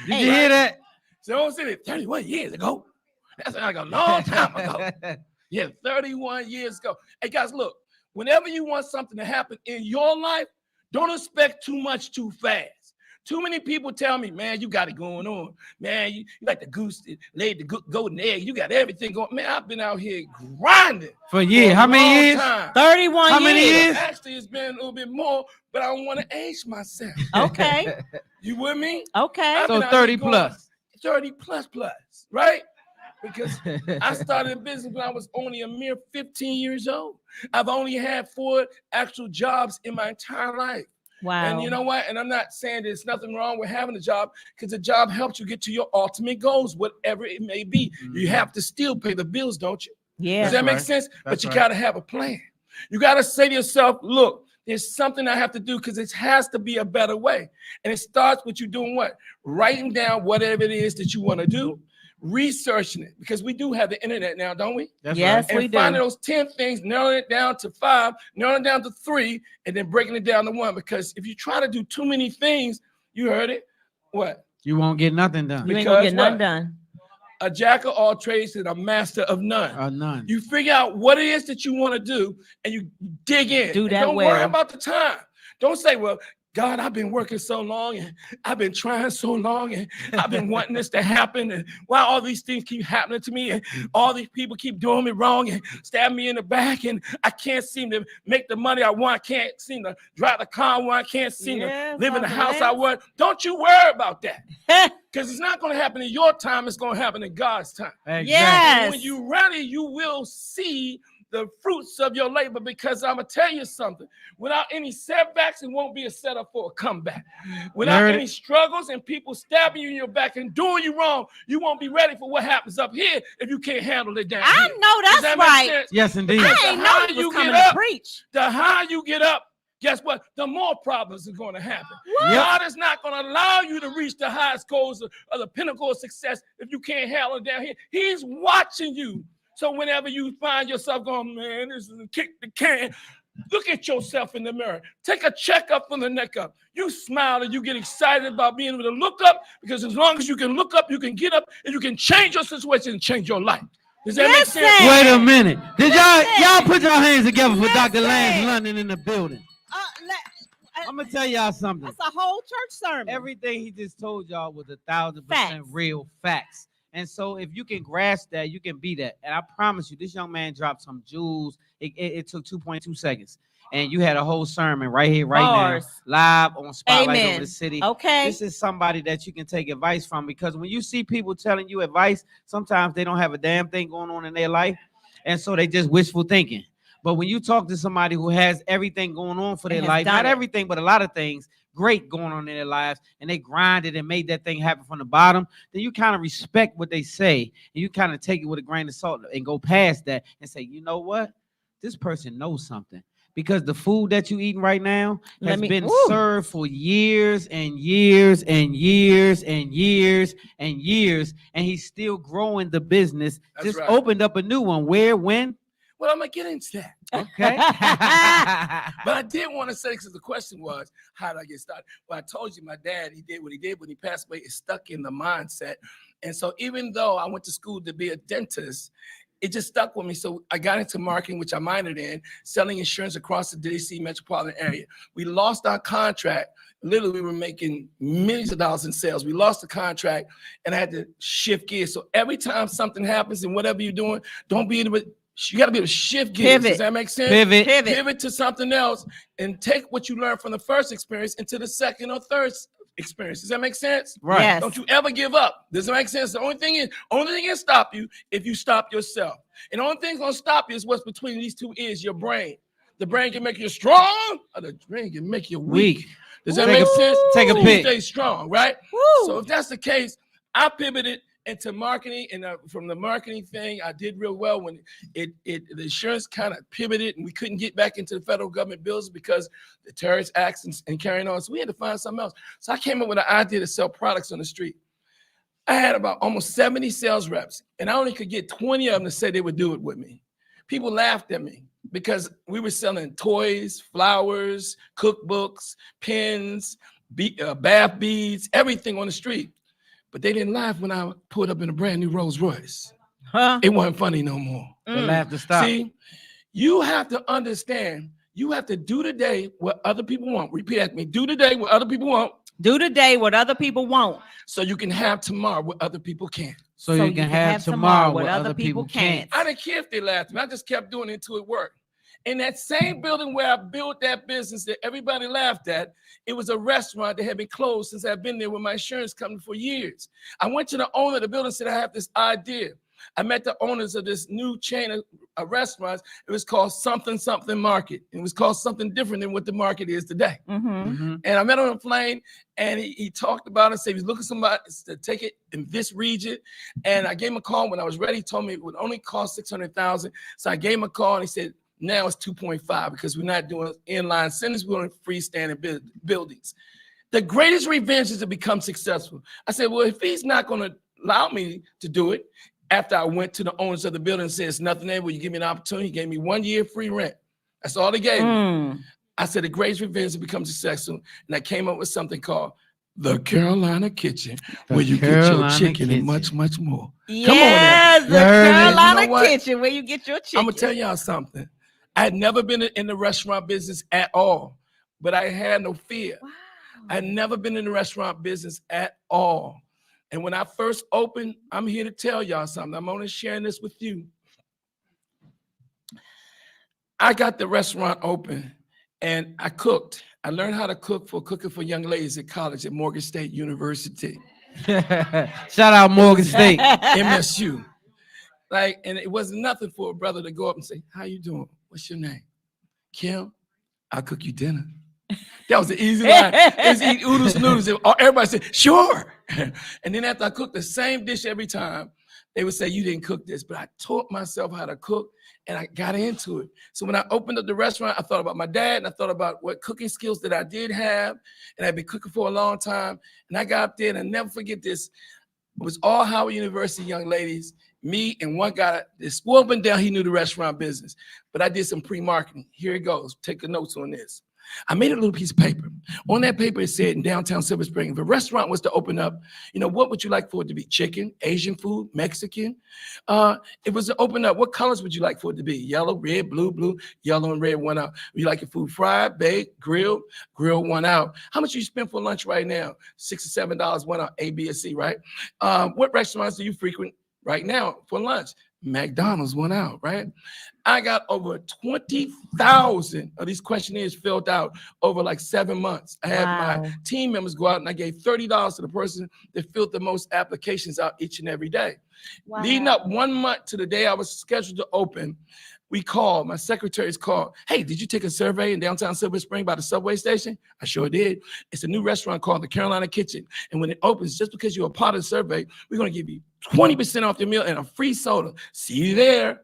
you hear that?
So I was saying it 31 years ago. That's like a long time ago. Yeah, 31 years ago. Hey, guys, look. Whenever you want something to happen in your life, don't expect too much too fast. Too many people tell me, man, you got it going on. Man, you like the goose that laid the golden egg. You got everything going. Man, I've been out here grinding.
For years. How many years?
31
How many years?
Actually, it's been a little bit more, but I don't want to age myself.
Okay.
You with me?
Okay.
I've
So
been out
30
here going
plus.
30 plus, right? Because I started in business when I was only a mere 15 years old. I've only had 4 actual jobs in my entire life.
Wow.
And you know what? And I'm not saying there's nothing wrong with having a job, because the job helps you get to your ultimate goals, whatever it may be. You have to still pay the bills, don't you?
Yeah.
Does that make
right.
sense? But
That's
you
right.
got to have a plan. You got to say to yourself, look, there's something I have to do, because it has to be a better way. And it starts with you doing what? Writing down whatever it is that you want to do, researching it, because we do have the internet now, don't we?
That's
Yes,
right.
we
And
do.
finding those 10 things, narrowing it down to 5, narrowing it down to 3, and then breaking it down to 1. Because if you try to do too many things, you heard it, what?
You won't get nothing done.
You ain't gonna
Because
get none
what?
done.
A jack of all trades and a master of none.
None.
You figure out what it is that you want to do, and you dig in.
Do
And
that
don't worry
well.
about the time. Don't say, well, God, I've been working so long, and I've been trying so long, and I've been wanting this to happen, and why all these things keep happening to me, and all these people keep doing me wrong and stabbing me in the back, and I can't seem to make the money I want. I can't seem to drive the car I want. I can't seem
Yes,
to live in the
Uncle
house I
Lance.
want. Don't you worry about that, because it's not going to happen in your time. It's going to happen in God's time.
Exactly.
Yes.
And when you're ready, you will see the fruits of your labor, because I'm going to tell you something. Without any setbacks, it won't be a setup for a comeback. Without
Heard
any
it.
struggles and people stabbing you in your back and doing you wrong, you won't be ready for what happens up here if you can't handle it down
I
here.
know
Does
that's
that make
right.
sense?
Yes, indeed.
I
The
ain't know
higher
you
you
was coming
get
to
up,
preach.
the higher you get up, guess what? The more problems are going to happen.
Yep.
God is not going to allow you to reach the highest goals of the pinnacle of success if you can't handle it down here. He's watching you. So whenever you find yourself going, man, this is a kick the can, look at yourself in the mirror. Take a checkup from the neck up. You smile and you get excited about being able to look up, because as long as you can look up, you can get up, and you can change your situation and change your life. Does that make sense?
Listen.
Wait a minute. Did
Listen.
y'all put your hands together for Dr.
Listen.
Lance London in the building?
Let-
I'm gonna tell y'all something.
That's a whole church sermon.
Everything he just told y'all was 1,000%
Facts.
real facts. And so if you can grasp that, you can be that. And I promise you, this young man dropped some jewels. It took 2.2 seconds. And you had a whole sermon right here, right
Bars.
now, live on Spotlight
Amen.
Over the City.
Okay.
This is somebody that you can take advice from, because when you see people telling you advice, sometimes they don't have a damn thing going on in their life. And so they just wishful thinking. But when you talk to somebody who has everything going on for their
has
life,
done
not
it.
everything, but a lot of things, great going on in their lives, and they grinded and made that thing happen from the bottom, then you kind of respect what they say, and you kind of take it with a grain of salt and go past that and say, you know what? This person knows something. Because the food that you eating right now has been served for years and years and years and years and years, and he's still growing the business.
That's
just
right.
opened up a new one. Where, when?
Well, I'm gonna get into that.
Okay.
But I did want to say, because the question was, how did I get started? Well, I told you my dad, he did what he did when he passed away. It's stuck in the mindset. And so even though I went to school to be a dentist, it just stuck with me. So I got into marketing, which I minored in, selling insurance across the DC metropolitan area. We lost our contract. Literally, we were making millions of dollars in sales. We lost the contract, and I had to shift gears. So every time something happens in whatever you're doing, don't be able to, you got to be able to shift gears.
Pivot.
Does that make sense?
Pivot
to something else, and take what you learned from the first experience into the second or third experience. Does that make sense?
Right.
Yes.
Don't you ever give up. Does that make sense? The only thing can stop you if you stop yourself. And the only thing gonna stop you is what's between these two ears, your brain. The brain can make you strong, or the brain can make you weak. Does that make sense?
Take a
So you
pick.
stay strong, right?
Woo.
So if that's the case, I pivoted into marketing, and from the marketing thing, I did real well when the insurance kind of pivoted, and we couldn't get back into the federal government bills because the terrorist acts and carrying on. So we had to find something else. So I came up with an idea to sell products on the street. I had about almost 70 sales reps, and I only could get 20 of them to say they would do it with me. People laughed at me because we were selling toys, flowers, cookbooks, pens, bath beads, everything on the street. But they didn't laugh when I pulled up in a brand new Rolls Royce.
Huh?
It wasn't funny no more.
The laugh to stop.
See, you have to understand, you have to do today what other people want. Repeat after me. Do today what other people want.
Do today what other people won't.
So you can have tomorrow what other people can't.
So you can have tomorrow what other people can't.
I didn't care if they laughed at me. I just kept doing it until it worked. In that same building where I built that business that everybody laughed at, it was a restaurant that had been closed since I've been there with my insurance company for years. I went to the owner of the building and said, I have this idea. I met the owners of this new chain of restaurants. It was called Something Market. It was called something different than what the market is today.
Mm-hmm.
And I met him on a plane, and he talked about it, said he was looking for somebody to take it in this region. And I gave him a call when I was ready. He told me it would only cost $600,000. So I gave him a call, and he said, now it's 2.5 because we're not doing inline centers, we're doing freestanding buildings. The greatest revenge is to become successful. I said, well, if he's not going to allow me to do it, after I went to the owners of the building and said, it's nothing there, will you give me an opportunity? He gave me 1 year free rent. That's all they gave me. I said, the greatest revenge is to become successful. And I came up with something called the Carolina Kitchen, where you get your chicken and much, much more.
Yes,
Come on now.
the Carolina
You know what?
Kitchen, where you get your chicken.
I'm gonna tell y'all something. I had never been in the restaurant business at all, but I had no fear.
Wow.
I had never been in the restaurant business at all. And when I first opened, I'm here to tell y'all something. I'm only sharing this with you. I got the restaurant open and I cooked. I learned how to cook for cooking for young ladies at college at Morgan State University.
Shout out Morgan State.
MSU. And it wasn't nothing for a brother to go up and say, how you doing? What's your name? Kim, I'll cook you dinner. That was the easy line. It's eat oodles noodles. Everybody said, sure. And then after I cooked the same dish every time, they would say, you didn't cook this. But I taught myself how to cook and I got into it. So when I opened up the restaurant, I thought about my dad and I thought about what cooking skills that I did have. And I'd been cooking for a long time. And I got up there and I never forget this. It was all Howard University young ladies, me and one guy that swore up and down he knew the restaurant business. But I did some pre-marketing. Here it goes. Take the notes on this. I made a little piece of paper. On that paper, it said in downtown Silver Spring, if a restaurant was to open up, what would you like for it to be? Chicken, Asian food, Mexican? If it was to open up, what colors would you like for it to be? Yellow, red, blue, yellow and red, one out. Would you like your food fried, baked, grilled, one out? How much you spend for lunch right now? $6 or $7, one out, A, B, or C, right? What restaurants do you frequent right now for lunch? McDonald's, one out, right? I got over 20,000 of these questionnaires filled out over like 7 months. I had my team members go out and I gave $30 to the person that filled the most applications out each and every day. Leading up 1 month to the day I was scheduled to open, we called, my secretaries called, hey, did you take a survey in downtown Silver Spring by the subway station? I sure did. It's a new restaurant called the Carolina Kitchen. And when it opens, just because you're a part of the survey, we're going to give you 20% off your meal and a free soda. See you there.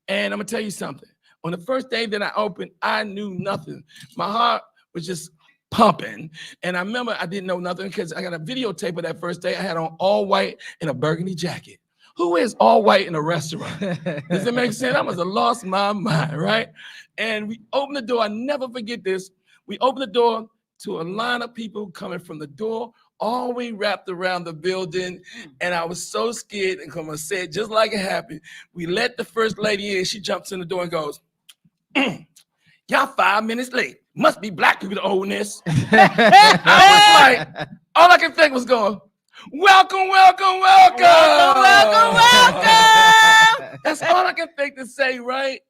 And I'm going to tell you something. On the first day that I opened, I knew nothing. My heart was just pumping. And I remember I didn't know nothing because I got a videotape of that first day. I had on all white and a burgundy jacket. Who wears all white in a restaurant? Does it make sense? I must have lost my mind, right? And we opened the door. I never forget this. We opened the door to a line of people coming from the door all the way wrapped around the building. And I was so scared. And come on, say it just like it happened. We let the first lady in. She jumps in the door and goes, y'all 5 minutes late. Must be black people that own this. I was like, all I could think was going, welcome, welcome, welcome.
Welcome, welcome, welcome.
That's all I can think to say, right?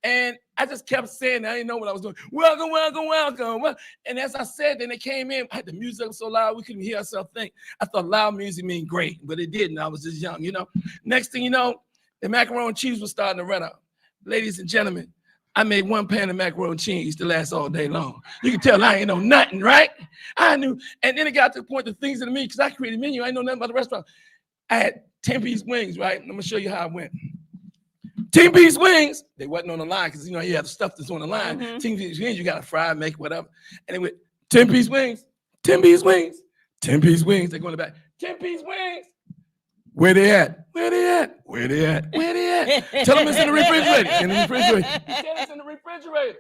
And I just kept saying that. I didn't know what I was doing. Welcome, welcome, welcome. And as I said, then they came in. I had the music up so loud we couldn't hear ourselves think. I thought loud music mean great, but it didn't. I was just young, you know. Next thing you know, the macaroni and cheese was starting to run out. Ladies and gentlemen, I made 1 pan of macaroni and cheese to last all day long. You can tell I ain't know nothing, right? I knew. And then it got to the point of things in the menu, because I created a menu. I ain't know nothing about the restaurant. I had 10-piece wings, right? I'm going to show you how it went. 10-piece wings. They wasn't on the line because, you know, you have the stuff that's on the line. 10-piece wings, you got to fry, make whatever. And it went 10-piece wings, 10-piece wings, 10-piece wings. They go in the back. 10-piece wings. Where they at? Where they at? Where they at? Where they at? Tell them it's in the refrigerator. In the refrigerator. He said it's in the refrigerator.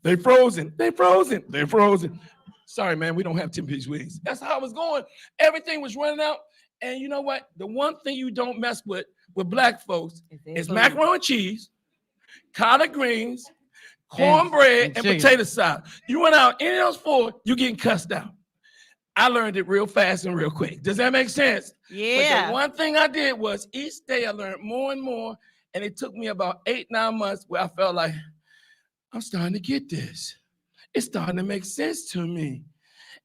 They frozen. They frozen. They frozen. Sorry, man, we don't have 10-piece wings. That's how it was going. Everything was running out. And you know what? The one thing you don't mess with black folks is macaroni and cheese, collard greens, cornbread, and potato salad. You run out any of those 4, you're getting cussed out. I learned it real fast and real quick. Does that make sense?
Yeah.
But the one thing I did was each day I learned more and more, and it took me about 8-9 months where I felt like, I'm starting to get this. It's starting to make sense to me.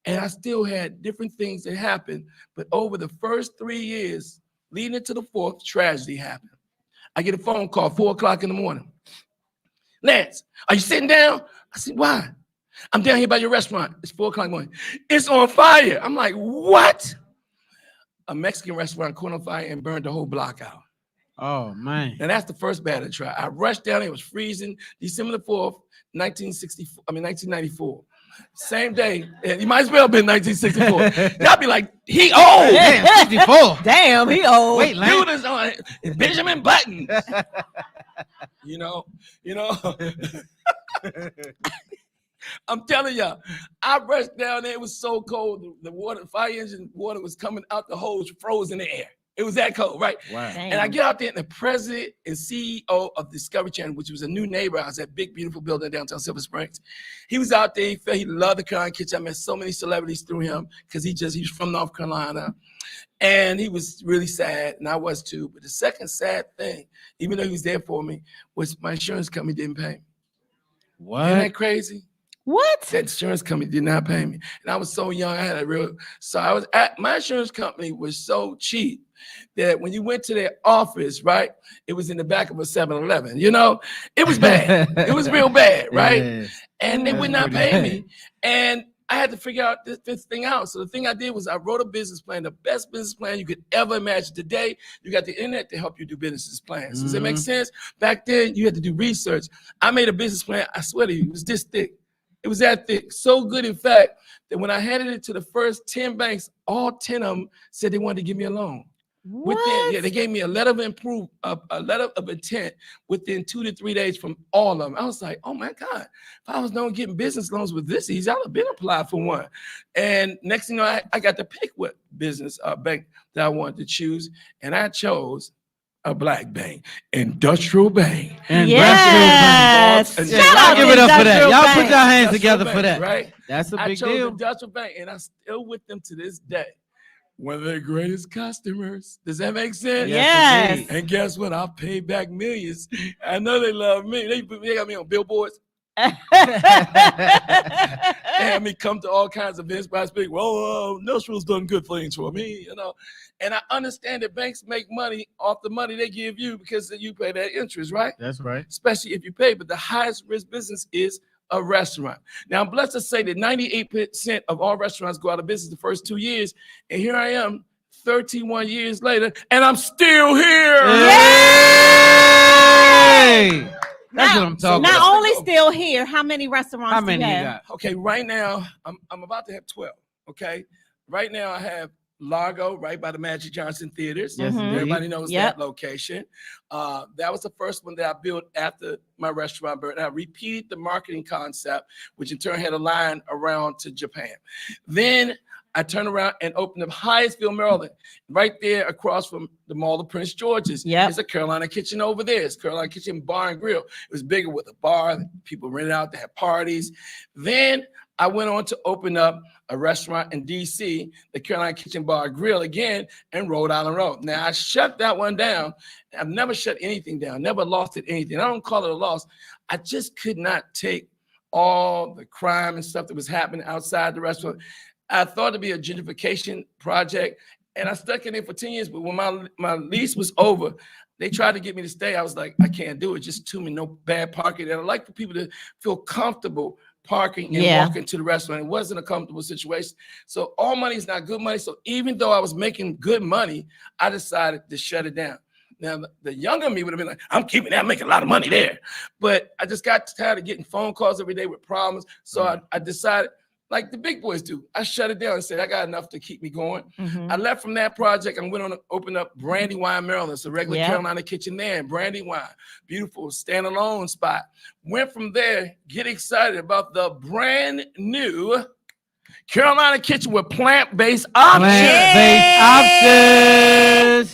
And I still had different things that happened, but over the first 3 years, leading into the 4th, tragedy happened. I get a phone call 4 o'clock in the morning. Lance, are you sitting down? I said, why? I'm down here by your restaurant. It's 4 o'clock in the morning. It's on fire. I'm like, what? A Mexican restaurant caught on fire and burned the whole block out.
Oh, man.
And that's the first battle try. I rushed down. It was freezing. December the 4th, 1994. Same day. You might as well have been 1964. Y'all be like, he old.
Damn, 54.
Damn, he old.
Wait, Lance.
Dude is on Benjamin Button. you know. I'm telling y'all, I rushed down there. It was so cold. The water, fire engine water was coming out the hose, froze in the air. It was that cold, right?
Wow.
And I get out there, and the president and CEO of Discovery Channel, which was a new neighbor, I was that big, beautiful building downtown Silver Springs. He was out there. He loved the Carolina Kitchen. I met so many celebrities through him because he's from North Carolina. And he was really sad, and I was too. But the second sad thing, even though he was there for me, was my insurance company didn't pay me.
What?
Isn't that crazy?
What?
That insurance company did not pay me. And I was so young, I had my insurance company was so cheap that when you went to their office, right, it was in the back of a 7-Eleven, you know? It was bad. It was real bad, right?
Yeah.
And they would not pay me. And I had to figure out this thing out. So the thing I did was I wrote a business plan, the best business plan you could ever imagine. Today, you got the internet to help you do business plans. Does that make sense? Back then, you had to do research. I made a business plan. I swear to you, it was this thick. It was that thick. So good, in fact, that when I handed it to the first 10 banks, all 10 of them said they wanted to give me a loan. They gave me a letter of intent within 2 to 3 days from all of them. I was like, oh my God, if I was known getting business loans with this easy, I'd have been applied for one. And next thing you know, I got to pick what business bank that I wanted to choose. And I chose a black bank, Industrial Bank.
Yes.
Shout out, give it up for that. Y'all put your hands together for that.
Right?
That's a big
I chose
deal.
Industrial Bank, and I'm still with them to this day. One of their greatest customers. Does that make sense?
Yes.
And guess what? I'll pay back millions. I know they love me. They got me on billboards. And me come to all kinds of events, but I speak, well, Nashville's done good things for me, you know. And I understand that banks make money off the money they give you because you pay that interest, right?
That's right.
Especially if you pay. But the highest risk business is a restaurant. Now, I'm blessed to say that 98% of all restaurants go out of business the first 2 years. And here I am, 31 years later, and I'm still here.
Yay! That's what I'm talking
Not
about.
only still here, how many restaurants
How many
do you
you
have?
got?
Okay, right now, I'm about to have 12, okay? Right now, I have Largo, right by the Magic Johnson Theaters.
Yes,
Mhm.
Everybody knows
Yep.
that location. That was the first one that I built after my restaurant burnt. I repeated the marketing concept, which in turn had a line around to Japan. Then I turned around and opened up Hyattsville, Maryland, right there across from the Mall of Prince George's.
Yep.
There's a Carolina Kitchen over there. It's Carolina Kitchen Bar and Grill. It was bigger with a bar. People rented out to have parties. Then I went on to open up a restaurant in DC, the Carolina Kitchen Bar and Grill again, in Rhode Island Road. Now, I shut that one down. I've never shut anything down, never lost it anything. I don't call it a loss. I just could not take all the crime and stuff that was happening outside the restaurant. I thought it'd be a gentrification project, and I stuck in it for 10 years. But when my lease was over, they tried to get me to stay. I was like, I can't do it. Just too many, no bad parking. And I like for people to feel comfortable parking and walking to the restaurant. It wasn't a comfortable situation. So all money is not good money. So even though I was making good money, I decided to shut it down. Now, the younger me would have been like, I'm keeping that, I'm making a lot of money there. But I just got tired of getting phone calls every day with problems. So I decided, like the big boys do, I shut it down and said, I got enough to keep me going. I left from that project and went on to open up Brandywine, Maryland. It's a regular Carolina Kitchen there in Brandywine. Beautiful standalone spot. Went from there, get excited about the brand new Carolina Kitchen with plant-based options.
Plant-based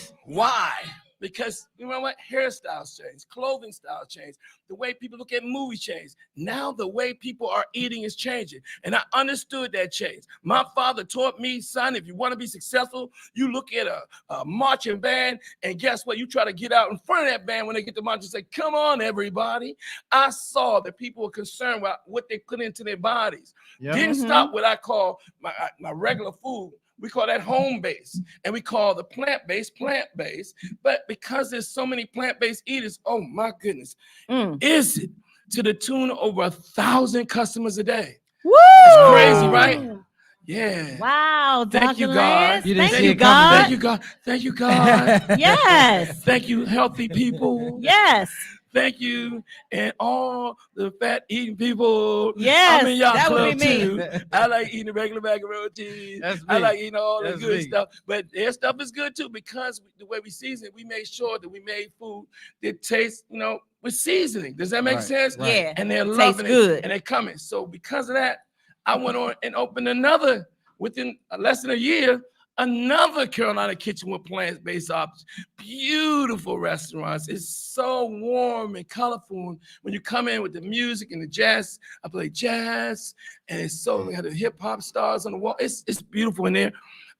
options.
Why? Because you know what? Hairstyles change, clothing styles change, the way people look at movies change. Now the way people are eating is changing. And I understood that change. My father taught me, son, if you want to be successful, you look at a marching band, and guess what? You try to get out in front of that band when they get to march and say, come on, everybody. I saw that people were concerned about what they put into their bodies. Didn't stop what I call my regular food. We call that home base, and we call the plant-based plant-based. But because there's so many plant-based eaters, oh my goodness, is it to the tune of over 1,000 customers a day?
Woo!
It's crazy, right? Yeah.
Wow.
Thank you,
Dr.
God.
Lance.
You didn't
Thank
see
you,
it coming,
God.
Thank you, God. Thank you, God.
Yes.
Thank you, healthy people.
Yes.
Thank you, and all the fat eating people.
Yes,
I'm in y'all
that would
club
be me.
too. I like eating a regular macaroni cheese.
That's
I
me.
like eating all the
That's
good
me.
stuff. But their stuff is good too because the way we season it, we made sure that we made food that tastes, with seasoning. Does that make
Right,
sense?
right.
Yeah.
And they're
Tastes
loving it,
good.
and they're coming. So because of that, I went on and opened another within less than a year. Another Carolina Kitchen with plant-based options. Beautiful restaurants. It's so warm and colorful. When you come in with the music and the jazz, I play jazz, and it's so we have the hip hop stars on the wall. It's beautiful in there.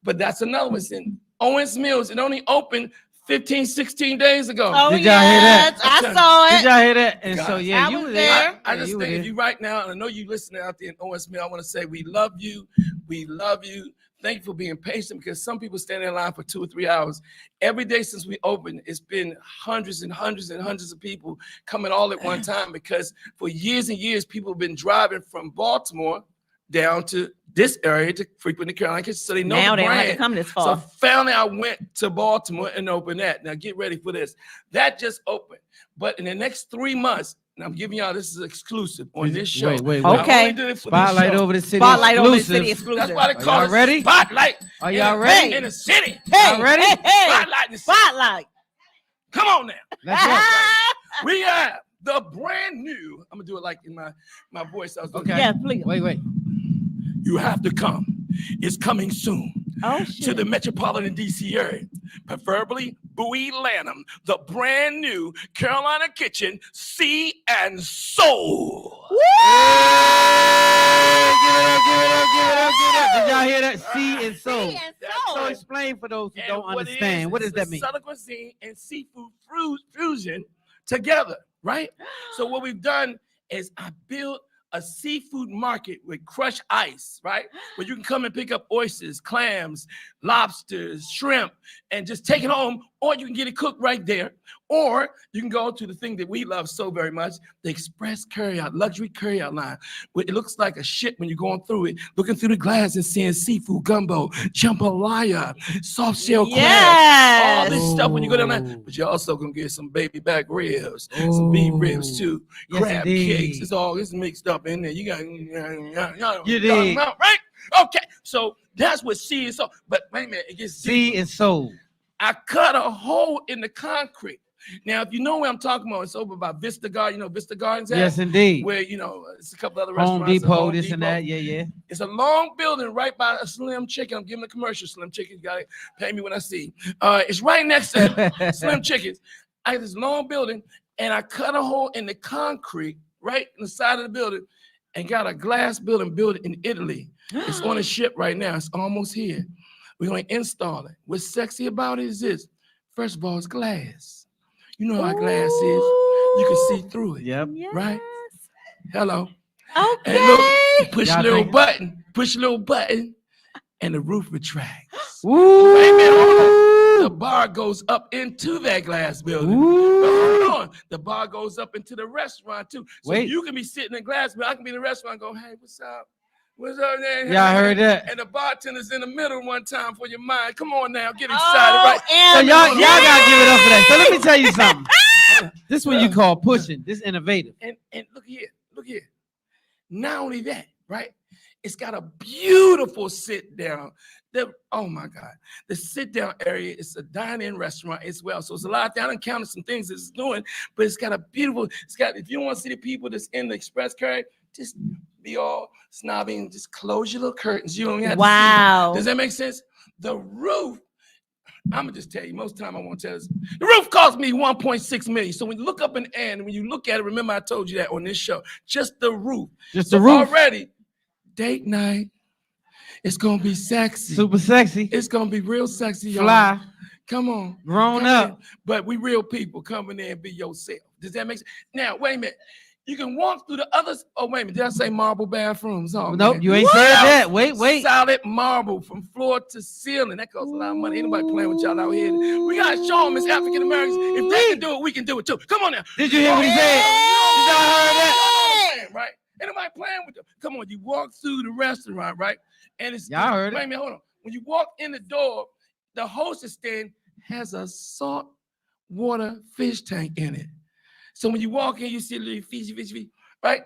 But that's another one. It's in Owens Mills. It only opened 15, 16 days ago.
Oh,
Did y'all hear that?
yes, I saw
Did
it.
y'all hear that? And
God.
so, yeah,
I
you
was
were
there.
there.
I
Yeah,
just
you were
think if
there.
you right now, and I know you listening out there in Owens Mill, I want to say we love you. We love you. Thank you for being patient because some people stand in line for 2 or 3 hours. Every day since we opened, it's been hundreds and hundreds and hundreds of people coming all at one time because for years and years, people have been driving from Baltimore down to this area to frequent the Carolina Kitchen. So they know
Now
the
they don't have to
brand.
come this
So
far.
finally, I went to Baltimore and opened that. Now get ready for this. That just opened. But in the next 3 months, and I'm giving y'all this is exclusive on this show.
Wait.
I
Okay.
only did it for this
Spotlight
show.
over the city.
Spotlight over the
exclusive.
city exclusive.
That's why they
Are
call
y'all
it
ready?
Spotlight.
Are y'all
in
ready?
In the city.
Hey,
Y'all ready?
Hey, hey.
Spotlight in the city.
Spotlight.
Come on now.
Let's go.
We have the brand new. I'm gonna do it like in my voice. I was doing.
Okay.
Yeah, please.
Wait.
You have to come. It's coming soon
Oh,
to
shit.
the metropolitan DC area, preferably Bowie Lanham. The brand new Carolina Kitchen, Sea and Soul.
Give it up. Did y'all hear that? Sea and soul.
Sea and
That's
So
soul.
explain for those who
And
don't
what it
understand.
is,
What does
it's
that
a
mean?
Southern cuisine and seafood fusion together, right? So what we've done is I built a seafood market with crushed ice, right? Where you can come and pick up oysters, clams, lobsters, shrimp, and just take it home, or you can get it cooked right there. Or you can go to the thing that we love so very much, the express carryout, luxury carryout line. Where it looks like a ship when you're going through it, looking through the glass and seeing seafood gumbo, jambalaya, soft shell crabs, all this stuff when you go down there. But you're also gonna get some baby back ribs, some beef ribs too, crab cakes. It's mixed up in there. You got
You did.
right? Okay, so that's what seed is. So, but wait a minute, it gets
Seed and soul.
I cut a hole in the concrete. Now, if you know where I'm talking about, it's over by Vista Garden. You know Vista Gardens?
Yes, indeed.
Where, it's a couple other
Home
restaurants.
Depot, this and that. Yeah.
It's a long building right by a Slim Chicken. I'm giving a commercial. Slim Chicken, you got to pay me when I see. It's right next to Slim Chickens. I have this long building, and I cut a hole in the concrete right in the side of the building and got a glass building built in Italy. It's on a ship right now. It's almost here. We're going to install it. What's sexy about it is this. First of all, it's glass. You know how glass is. You can see through it.
Yep.
Right? Hello.
Okay.
And look, push
Y'all
a little
think-
button, and the roof retracts.
Woo!
Wait a minute, hold on. The bar goes up into that glass building. But hold on. The bar goes up into the restaurant too. So
Wait.
you can be sitting in glass, but I can be in the restaurant and go, hey, what's up? What's up there?
Yeah, I heard that.
And the bartender's in the middle one time for your mind. Come on now, get excited, right?
So y'all gotta give it up for that. So let me tell you something. This one you call pushing. This innovative.
And look here. Not only that, right? It's got a beautiful sit down. Oh my God. The sit down area is a dine-in restaurant as well. So it's a lot. I done counted some things it's doing, but it's got a beautiful, if you want to see the people that's in the express carry, just be all snobby and just close your little curtains. You don't have to see them. Does that make sense? The roof, I'm gonna just tell you, most time I won't tell this. The roof cost me 1.6 million. So when you look up in the air and when you look at it, remember I told you that on this show, just the roof. Already, date night. It's gonna be sexy.
Super sexy.
It's gonna be real sexy, y'all.
Fly.
Come on.
Grown
Come
up.
in. But we real people. Come in there and be yourself. Does that make sense? Now, wait a minute. You can walk through the others. Oh, wait a minute. Did I say marble bathrooms? Oh,
Nope,
man.
you ain't said that. Wait.
Solid marble from floor to ceiling. That costs a lot of money. Anybody playing with y'all out here? We got to show them as African Americans. If they can do it, we can do it too. Come on now.
Did you hear what he said? Did y'all heard that?
Right? Ain't nobody playing with them. Come on. You walk through the restaurant, right? And it's
Y'all heard it.
Wait a minute, hold on. When you walk in the door, the hostess stand has a salt water fish tank in it. So when you walk in, you see a little fish, right?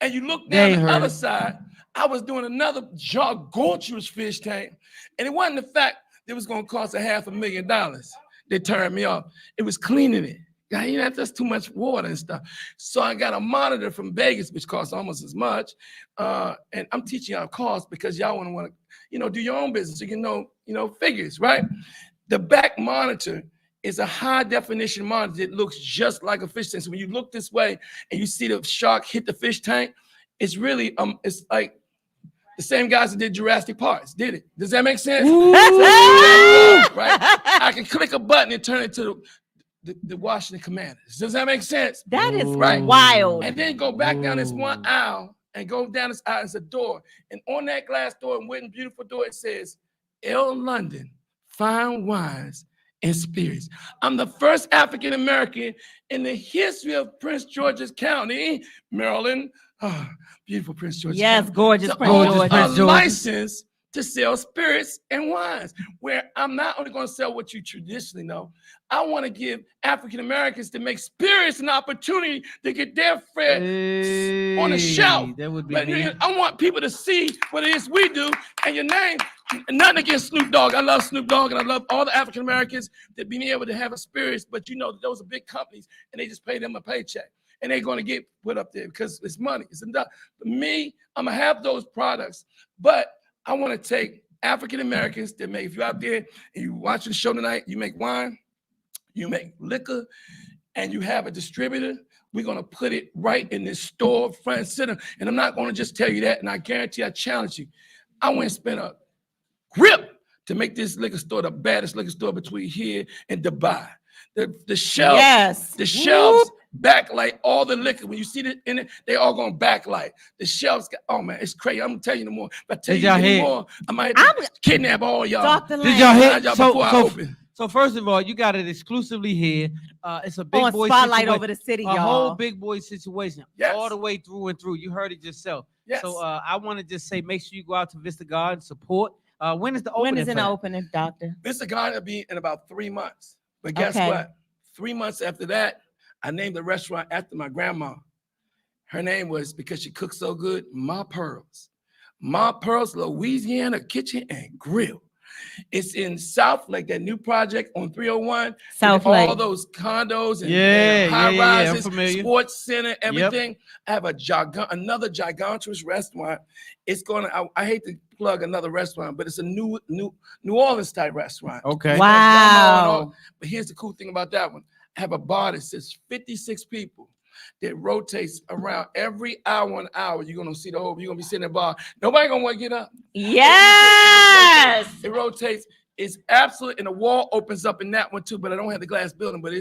And you look down the other side, I was doing another gargantuous fish tank, and it wasn't the fact that it was going to cost $500,000. They turned me off. It was cleaning it. That's too much water and stuff. So I got a monitor from Vegas, which costs almost as much. And I'm teaching y'all costs because y'all want to, do your own business. You can know, figures, right? The back monitor is a high definition monitor that looks just like a fish tank. So when you look this way and you see the shark hit the fish tank, it's really, it's like the same guys that did Jurassic Park did it. Does that make sense? Right? I can click a button and turn it to the Washington Commanders. Does that make sense?
That is
right.
wild.
And then go back down this one aisle and go down this aisle. It's a door. And on that glass door, and wooden beautiful door, it says, L. London, fine wines and spirits. I'm the first African American in the history of Prince George's County, Maryland. Oh, beautiful Prince George's County.
Gorgeous Prince George.
A license to sell spirits and wines, where I'm not only going to sell what you traditionally know, I want to give African Americans to make spirits an opportunity to get their fare on the shelf.
That would be
But
me.
I want people to see what it is we do, and your name. Nothing against Snoop Dogg. I love Snoop Dogg, and I love all the African Americans that being able to have a spirits. But those are big companies, and they just pay them a paycheck, and they're going to get put up there because it's money. It's enough. Me, I'm gonna have those products, but I want to take African Americans that make. If you're out there and you watching the show tonight, you make wine, you make liquor, and you have a distributor. We're going to put it right in this store, front and center. And I'm not going to just tell you that, and I guarantee I challenge you. I went and spent a grip to make this liquor store the baddest liquor store between here and Dubai. The shelves, backlight all the liquor. When you see it in it, they all going backlight. The shelves got, oh man, it's crazy. I'm gonna tell you no more. If I tell you any more, I might kidnap all y'all.
Dr.
Did y'all hit?
Before I open.
So first of all, you got it exclusively here. It's a big
on
boy
spotlight
situation.
over the city,
A
y'all.
whole big boy situation,
Yes.
all the way through and through. You heard it yourself.
Yes.
So I want to just say, make sure you go out to Vista Garden, support. When is the opening?
When is
for
in the
that?
opening, doctor?
This is going to be in about 3 months. But guess
Okay.
what? 3 months after that, I named the restaurant after my grandma. Her name was, because she cooked so good, Ma Pearls. Ma Pearls, Louisiana Kitchen and Grill. It's in South Lake, that new project on 301.
South
all
Lake.
those condos and,
Yeah,
high
yeah, I'm
rises,
familiar.
sports center, everything. I have another gigantic restaurant. It's I hate to plug another restaurant, but it's a New Orleans type restaurant.
Okay.
Wow.
But here's the cool thing about that one. I have a bar that says 56 people that rotates around every hour and hour. You're gonna see the whole, you're gonna be sitting in the bar. Nobody gonna want to get up.
Yes.
It rotates. It's absolute, and the wall opens up in that one too, but I don't have the glass building, but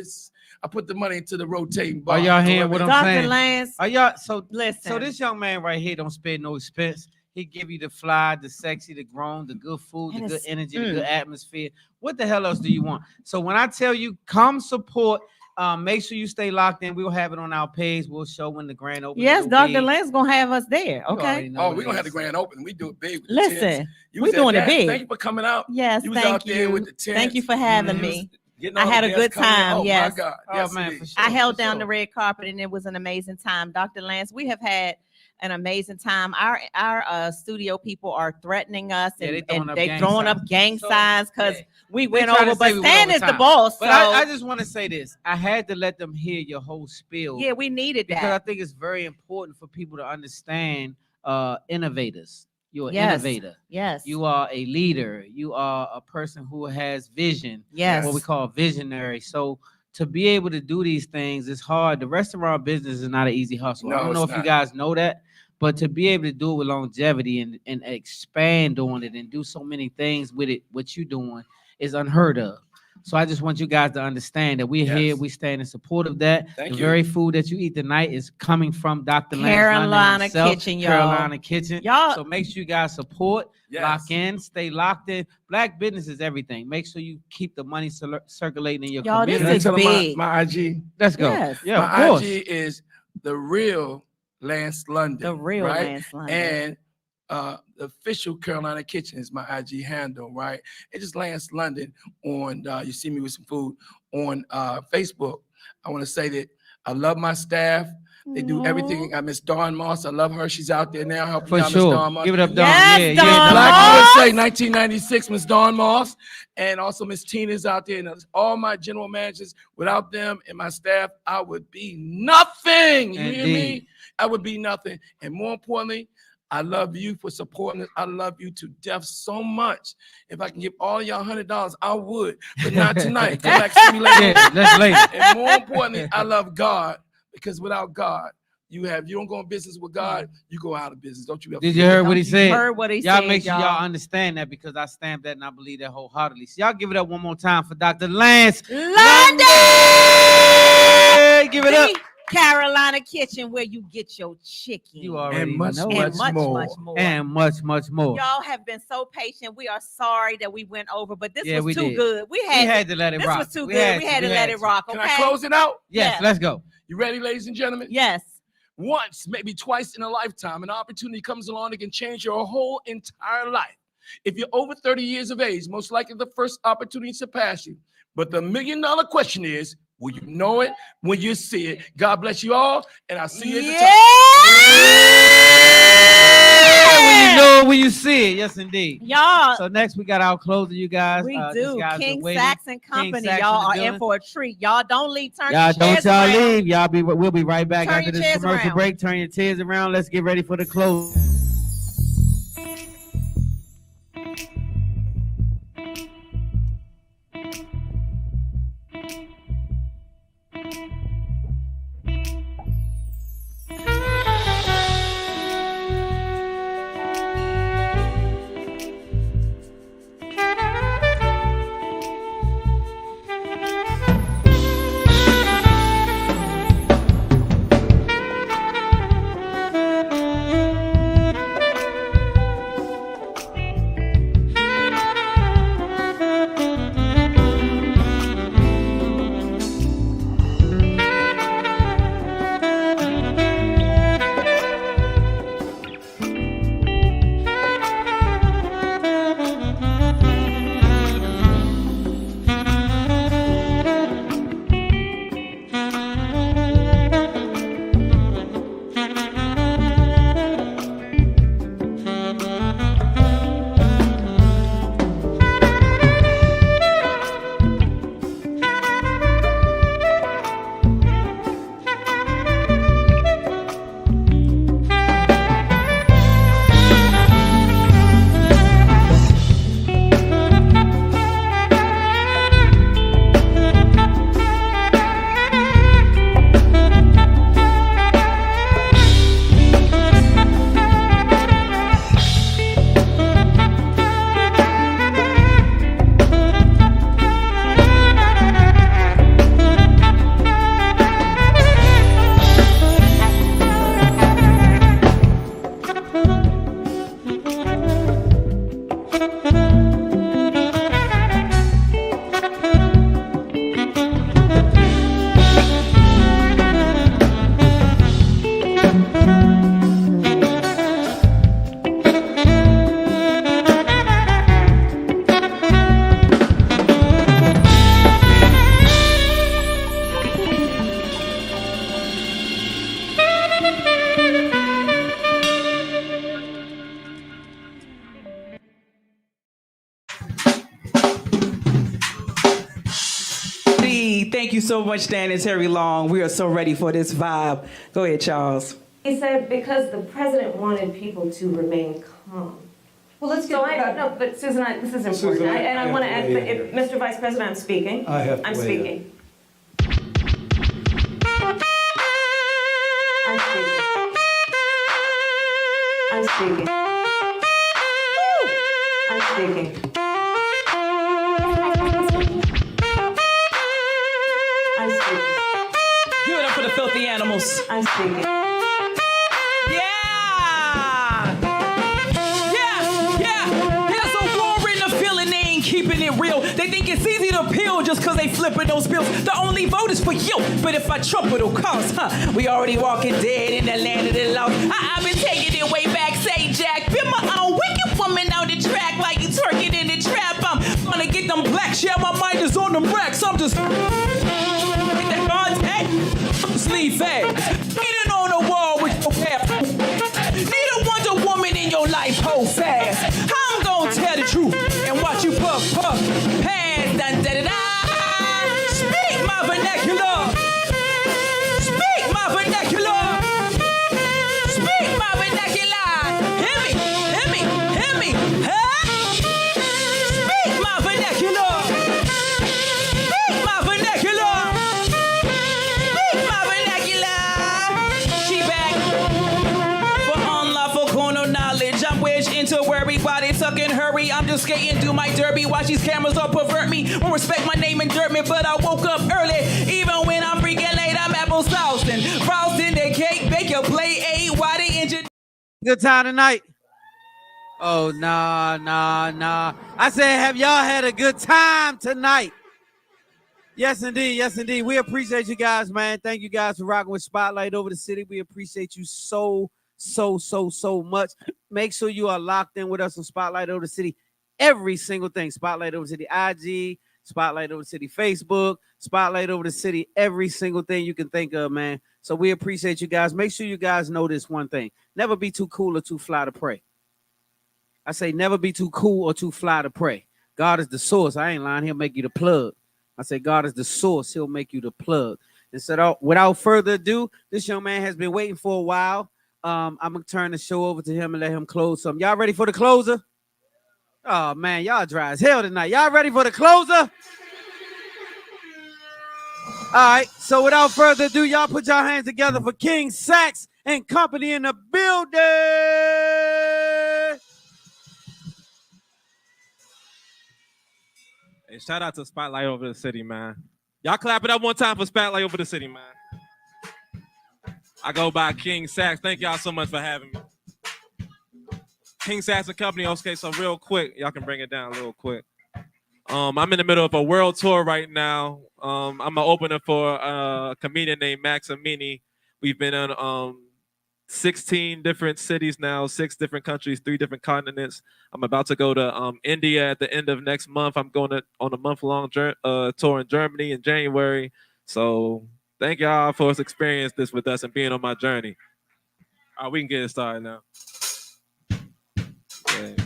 I put the money into the rotating bar.
Are y'all hearing what I'm
Dr.
saying?
Lance,
Are y'all so
listen.
So this young man right here don't spare no expense. He give you the fly, the sexy, the grown, the good food, the
And
good
it's-
energy, the good atmosphere. What the hell else do you want? So when I tell you come support, make sure you stay locked in. We'll have it on our page. We'll show when the grand opening.
Yes,
will
Dr.
be.
Lance gonna have us there.
You
Okay.
already know
Oh,
what
we're
it
gonna have
is.
the grand opening. We do it big. With the
Listen,
tents. You
we
was at
doing it
that.
big.
Thank you for coming out.
Yes,
You was
thank
out there
you.
with the tents.
Thank you for having
Mhm.
me.
Getting
I
all
had
the
a
guests
good
coming in.
time,
Oh
yes.
my God.
Oh,
Yes,
man,
indeed.
for sure.
I held
for
down
sure.
the red carpet and it was an amazing time. Dr. Lance, we have had an amazing time. Our studio people are threatening us
Yeah, they
and
throwing up
they
gang
throwing
signs.
up gang
So,
signs because
yeah.
we
They
went
try to
over.
say
But
we went
Stan
over
is the
time.
boss.
But
So
I just want to say this. I had to let them hear your whole spiel.
yeah, we needed
because
that.
I think it's very important for people to understand innovators. You're an
Yes.
innovator.
Yes.
You are a leader. You are a person who has vision.
Yes.
What we call visionary. So to be able to do these things is hard. The restaurant business is not an easy hustle. I
No,
don't know
it's
if you
not.
guys know that, but to be able to do it with longevity and expand on it and do so many things with it, what you're doing is unheard of. So I just want you guys to understand that we're here.
Yes.
We stand in support of that.
Thank
the
you.
very food that you eat tonight is coming from Dr. Lance London
Carolina
himself,
Kitchen, y'all.
Carolina Kitchen.
Y'all-
So make sure you guys support,
Yes.
lock in, stay locked in. Black business is everything. Make sure you keep the money circulating in your
Y'all, this
Can I
community.
is
tell them
big.
my IG?
Let's go.
Yes.
Yeah, of
My
course.
IG is the real Lance London.
The real
right?
Lance London.
And the official Carolina Kitchen is my IG handle, right? It's just Lance London on, you see me with some food on Facebook. I want to say that I love my staff. They do everything. I Miss Dawn Moss. I love her. She's out there now helping
For
out Miss
sure.
Dawn Moss.
Give it up, Dawn.
Yes,
yeah,
Dawn
yeah.
Black
Moss.
USA 1996, Miss Dawn Moss, and also Miss Tina's out there, and all my general managers. Without them and my staff, I would be nothing. You hear me?
Indeed.
I would be nothing. And more importantly, I love you for supporting us. I love you to death so much. If I can give all y'all $100, I would, but not tonight. Come back to me later.
Yeah, that's later.
And more importantly, I love God, because without God, you don't go in business with God, you go out of business. Don't you ever
Did you
forget
hear
that.
what he said?
Heard what he
Y'all
said,
make sure y'all understand that because I stamped that and I believe that wholeheartedly. So y'all give it up one more time for Dr. Lance
London.
Give it up.
The Carolina Kitchen, where you get your chicken.
You already
And much,
know.
and
much more.
much more.
And much, much more.
Y'all have been so patient. We are sorry that we went over, but this
Yeah, we
was too
did.
good. We
We
had,
had to let it
this
rock.
was too good. We had to let it rock. Okay.
Can I close it out?
Yes,
Yes.
let's go.
You ready, ladies and gentlemen?
Yes.
Once, maybe twice in a lifetime, an opportunity comes along that can change your whole entire life. If you're over 30 years of age, most likely the first opportunity to pass you. But the $1 million question is, will you know it when you see it? God bless you all, and I'll see you at the top.
When you know it, when you see it. Yes, indeed.
Y'all,
So next we got our closer, you guys.
we
These
do.
guys are
King
waiting.
Saxon Company.
Saxon
Y'all
in the
are in
building.
for a treat. Y'all don't leave. Turn
Y'all
your
don't
chairs
y'all
around.
leave. We'll be right back
Turn
after
your
this
chairs
commercial
around.
break. Turn your chairs around. Let's get ready for the close.
indeed. Thank you so much, Dan and Terry Long. We are so ready for this vibe. Go ahead, Charles.
He said because the president wanted people to remain calm.
Well, let's get
So no, but Susan, this is important.
Susan,
I want to add, Mr. Vice President, I'm speaking. I'm speaking. I'm speaking. I'm speaking. I'm speaking. I'm speaking.
Give it up for the filthy animals.
I'm speaking.
Keeping it real. They think it's easy to peel just cause they flipping those bills. The only vote is for you. But if I trump it'll cost, we already walking dead in the land of the lost. I've been taking it way back, say Jack. Been my own wicked woman out the track like you twerking in the trap. I'm gonna get them blacks. Yeah, my mind is on them racks. I'm just get that contact. Sleeve fast. Get it on the wall with your cap. Need a Wonder Woman in your life, hold fast. I'm gonna tell the truth and watch you puff, pass, dun, da, da, da. Speak my vernacular. Speak my vernacular. Speak my vernacular. Hear me, hear me, hear me. Huh? Speak my vernacular. Speak my vernacular. Speak my vernacular. She back for unlawful corner knowledge. I'm wedged into worry, body tucking hurry. I'm just skating, do my derby. Watch these cameras don't pervert me. Won't respect my name and dirt me, but I woke up early. Even when I'm freaking late, I'm apple saucing. Frosting the cake, bake your plate, why the engine.
Good time tonight. Oh, nah. I said, have y'all had a good time tonight? Yes, indeed. Yes, indeed. We appreciate you guys, man. Thank you guys for rocking with Spotlight over the city. We appreciate you so much. Make sure you are locked in with us on Spotlight over the city. Every single thing. Spotlight over the city IG, Spotlight over the city Facebook, Spotlight over the city, every single thing you can think of, man. So we appreciate you guys. Make sure you guys know this one thing. Never be too cool or too fly to pray. I say never be too cool or too fly to pray. God is the source. I ain't lying. He'll make you the plug. I say God is the source. He'll make you the plug. And so without further ado, this young man has been waiting for a while. I'm going to turn the show over to him and let him close some. Y'all ready for the closer? Oh, man, y'all dry as hell tonight. Y'all ready for the closer? All right, so without further ado, y'all put your hands together for King Sax and company in the building.
Hey, shout out to Spotlight over the city, man. Y'all clap it up one time for Spotlight over the city, man. I go by King Sax. Thank y'all so much for having me. King Sax and company. Okay, so real quick, y'all can bring it down real quick. I'm in the middle of a world tour right now. I'm an opener for a comedian named Max Amini. We've been on 16 different cities now, 6 different countries, 3 different continents. I'm about to go to India at the end of next month. I'm going on a month-long tour in Germany in January. So thank y'all for experiencing this with us and being on my journey. All right, we can get it started now. Okay.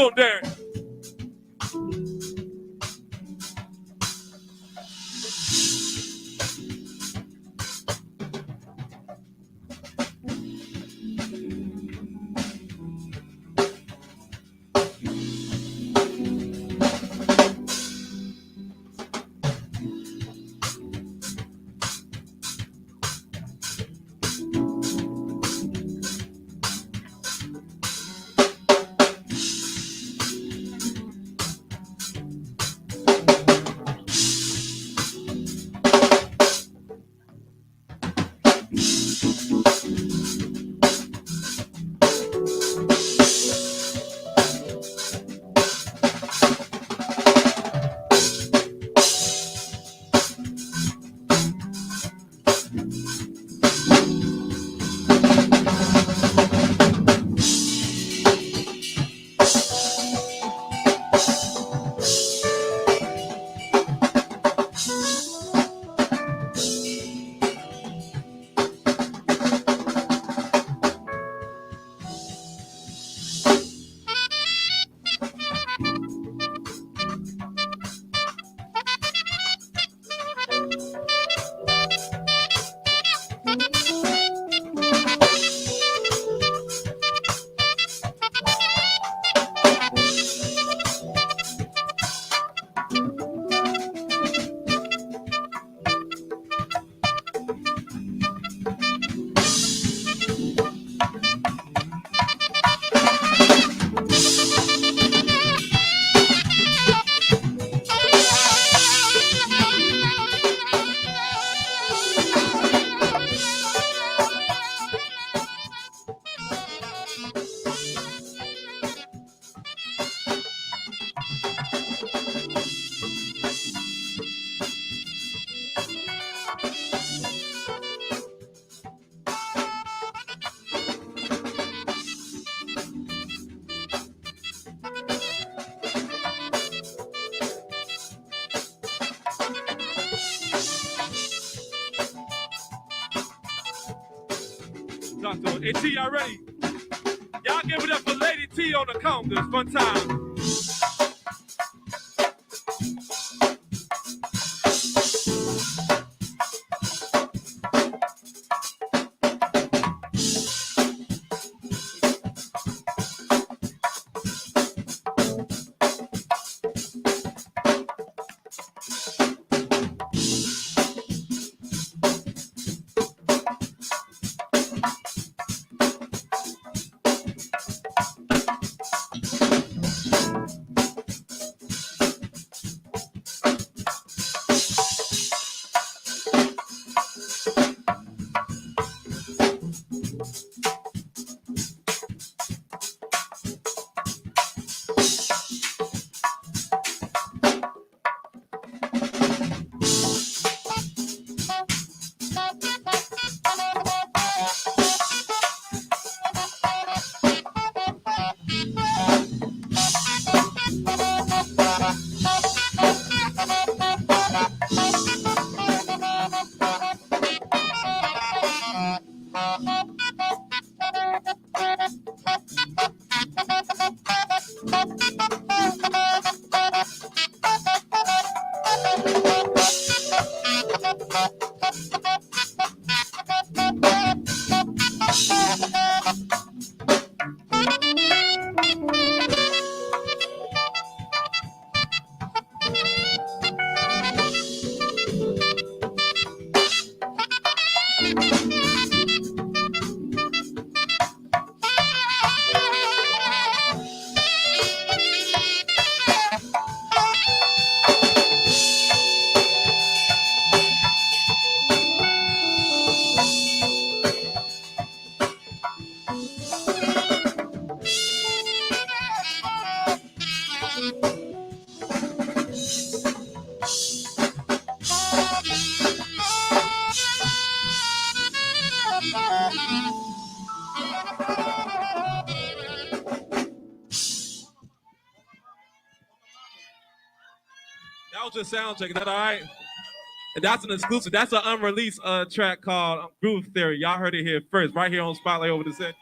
to him, Derek. Talk to it. Hey, T, y'all ready? Y'all give it up for Lady T on the congas. Fun time. That was just sound check. Is that all right? And that's an exclusive. That's an unreleased track called Groove Theory. Y'all heard it here first, right here on Spotlight over the set.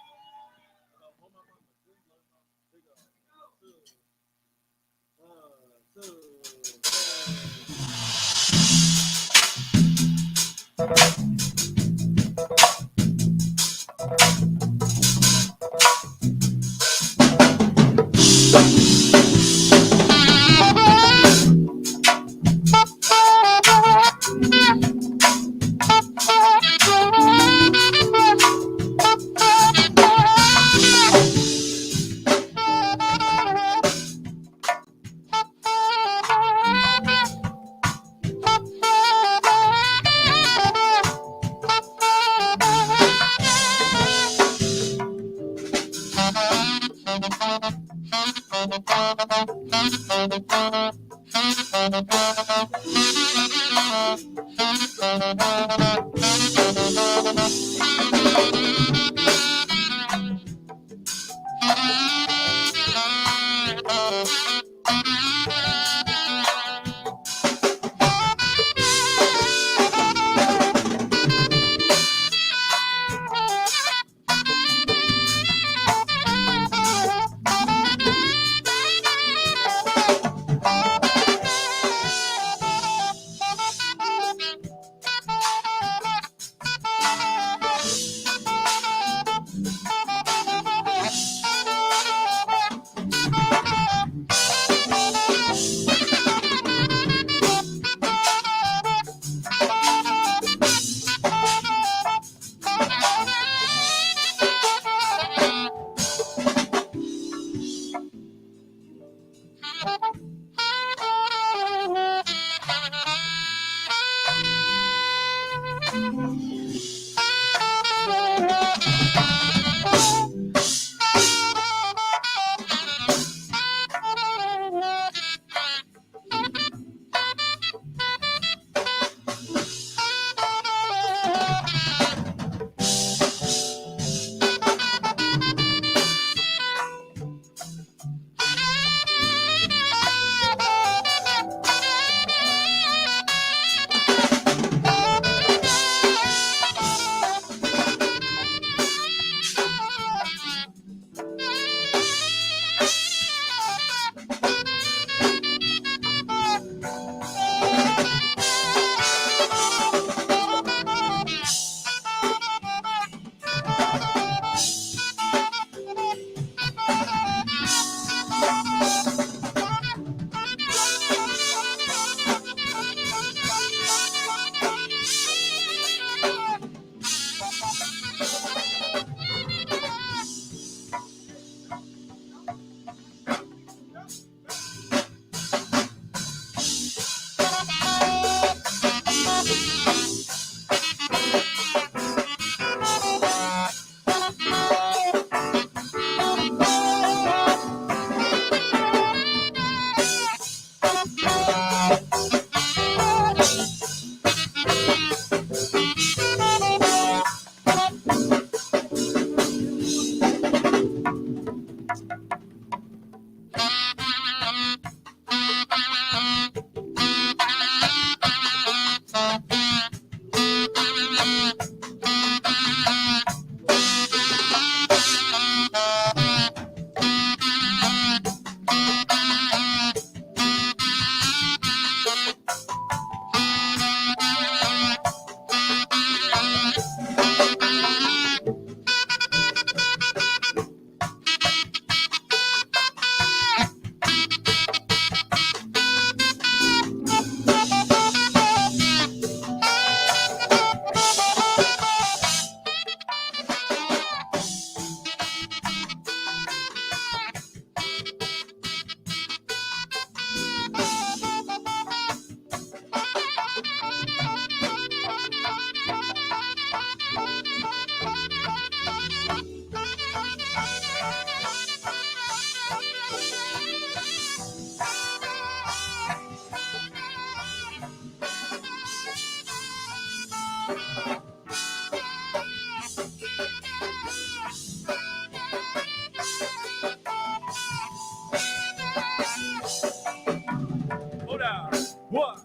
Hold on. What?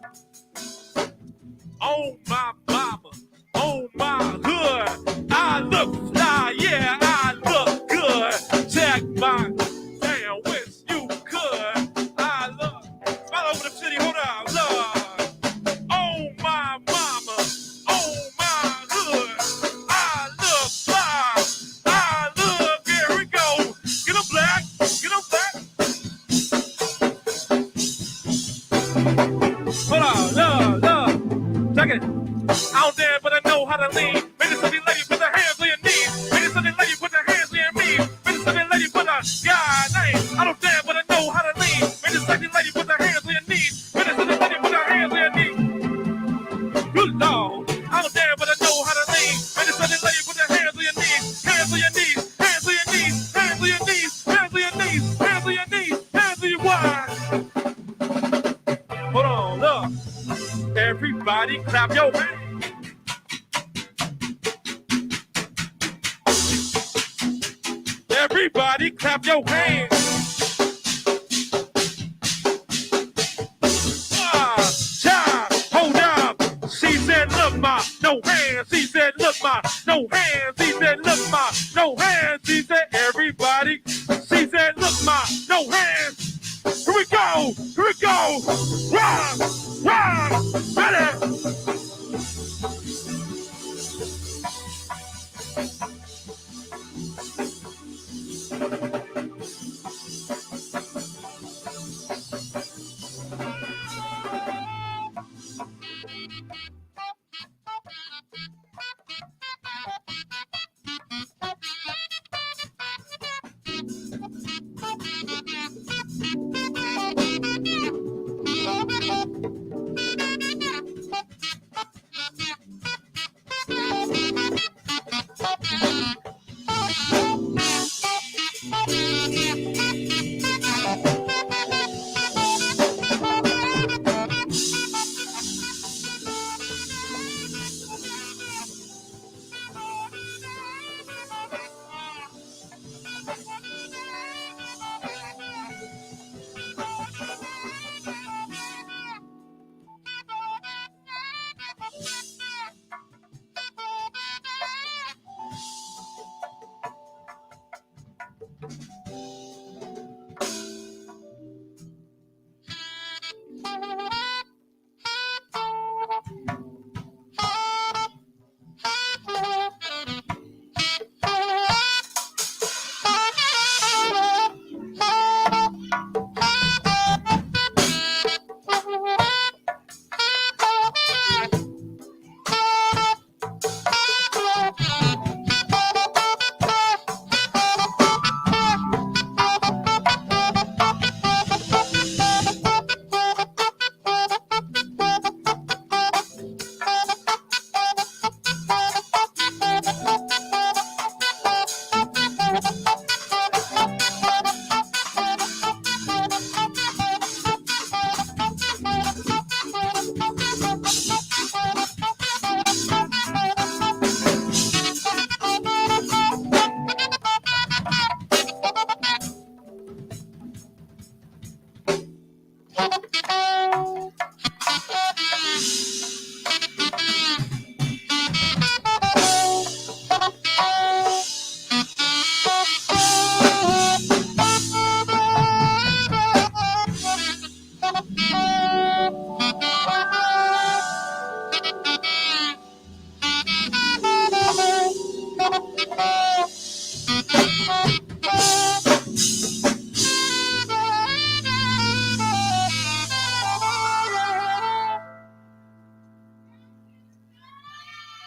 Oh my mama, oh my hood. I look fly, yeah, I look good. Check my damn wish you could. I look all over the city. Hold on, Lord. Oh my mama, oh my hood. I look fly, I look. Here we go. Get 'em black, get 'em black. Hold on, look. Check it. I don't dare, but I know how to lean. Make it something lady, put the hands on your knees. Make it something lady, put the hands on your knees. Make it something lady, put the God name. I don't dare, but I know how to lean. Make it something lady, put the hands on your knees. Make it something lady, put the hands on your knees. Good Lord. I don't dare, but I know how to lean. Make it something lady, put the hands on your knees. Hands on your knees. Hands on your knees. Hands on your knees. Hands on your knees. Hands on your knees. Hands on your wide. Hold on. Look, everybody clap your hands. Everybody clap your hands. Hold up. She said, look, ma, no hands. She said, look, ma, no hands. She said, look, ma, no hands. She said, everybody. She said, look, ma, no hands. Here we go. Here we go. Run, run, ready.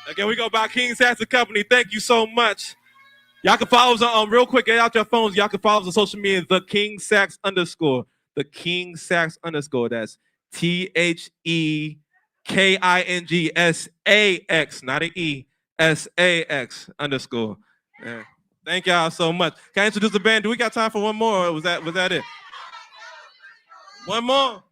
Again, we go by King Sax and Company. Thank you so much. Y'all can follow us on real quick. Get out your phones. Y'all can follow us on social media. The King Sax _. The King Sax _. That's THEKINGSAX, not an E, SAX _. Yeah. Thank y'all so much. Can I introduce the band? Do we got time for one more? Or was that it? One more.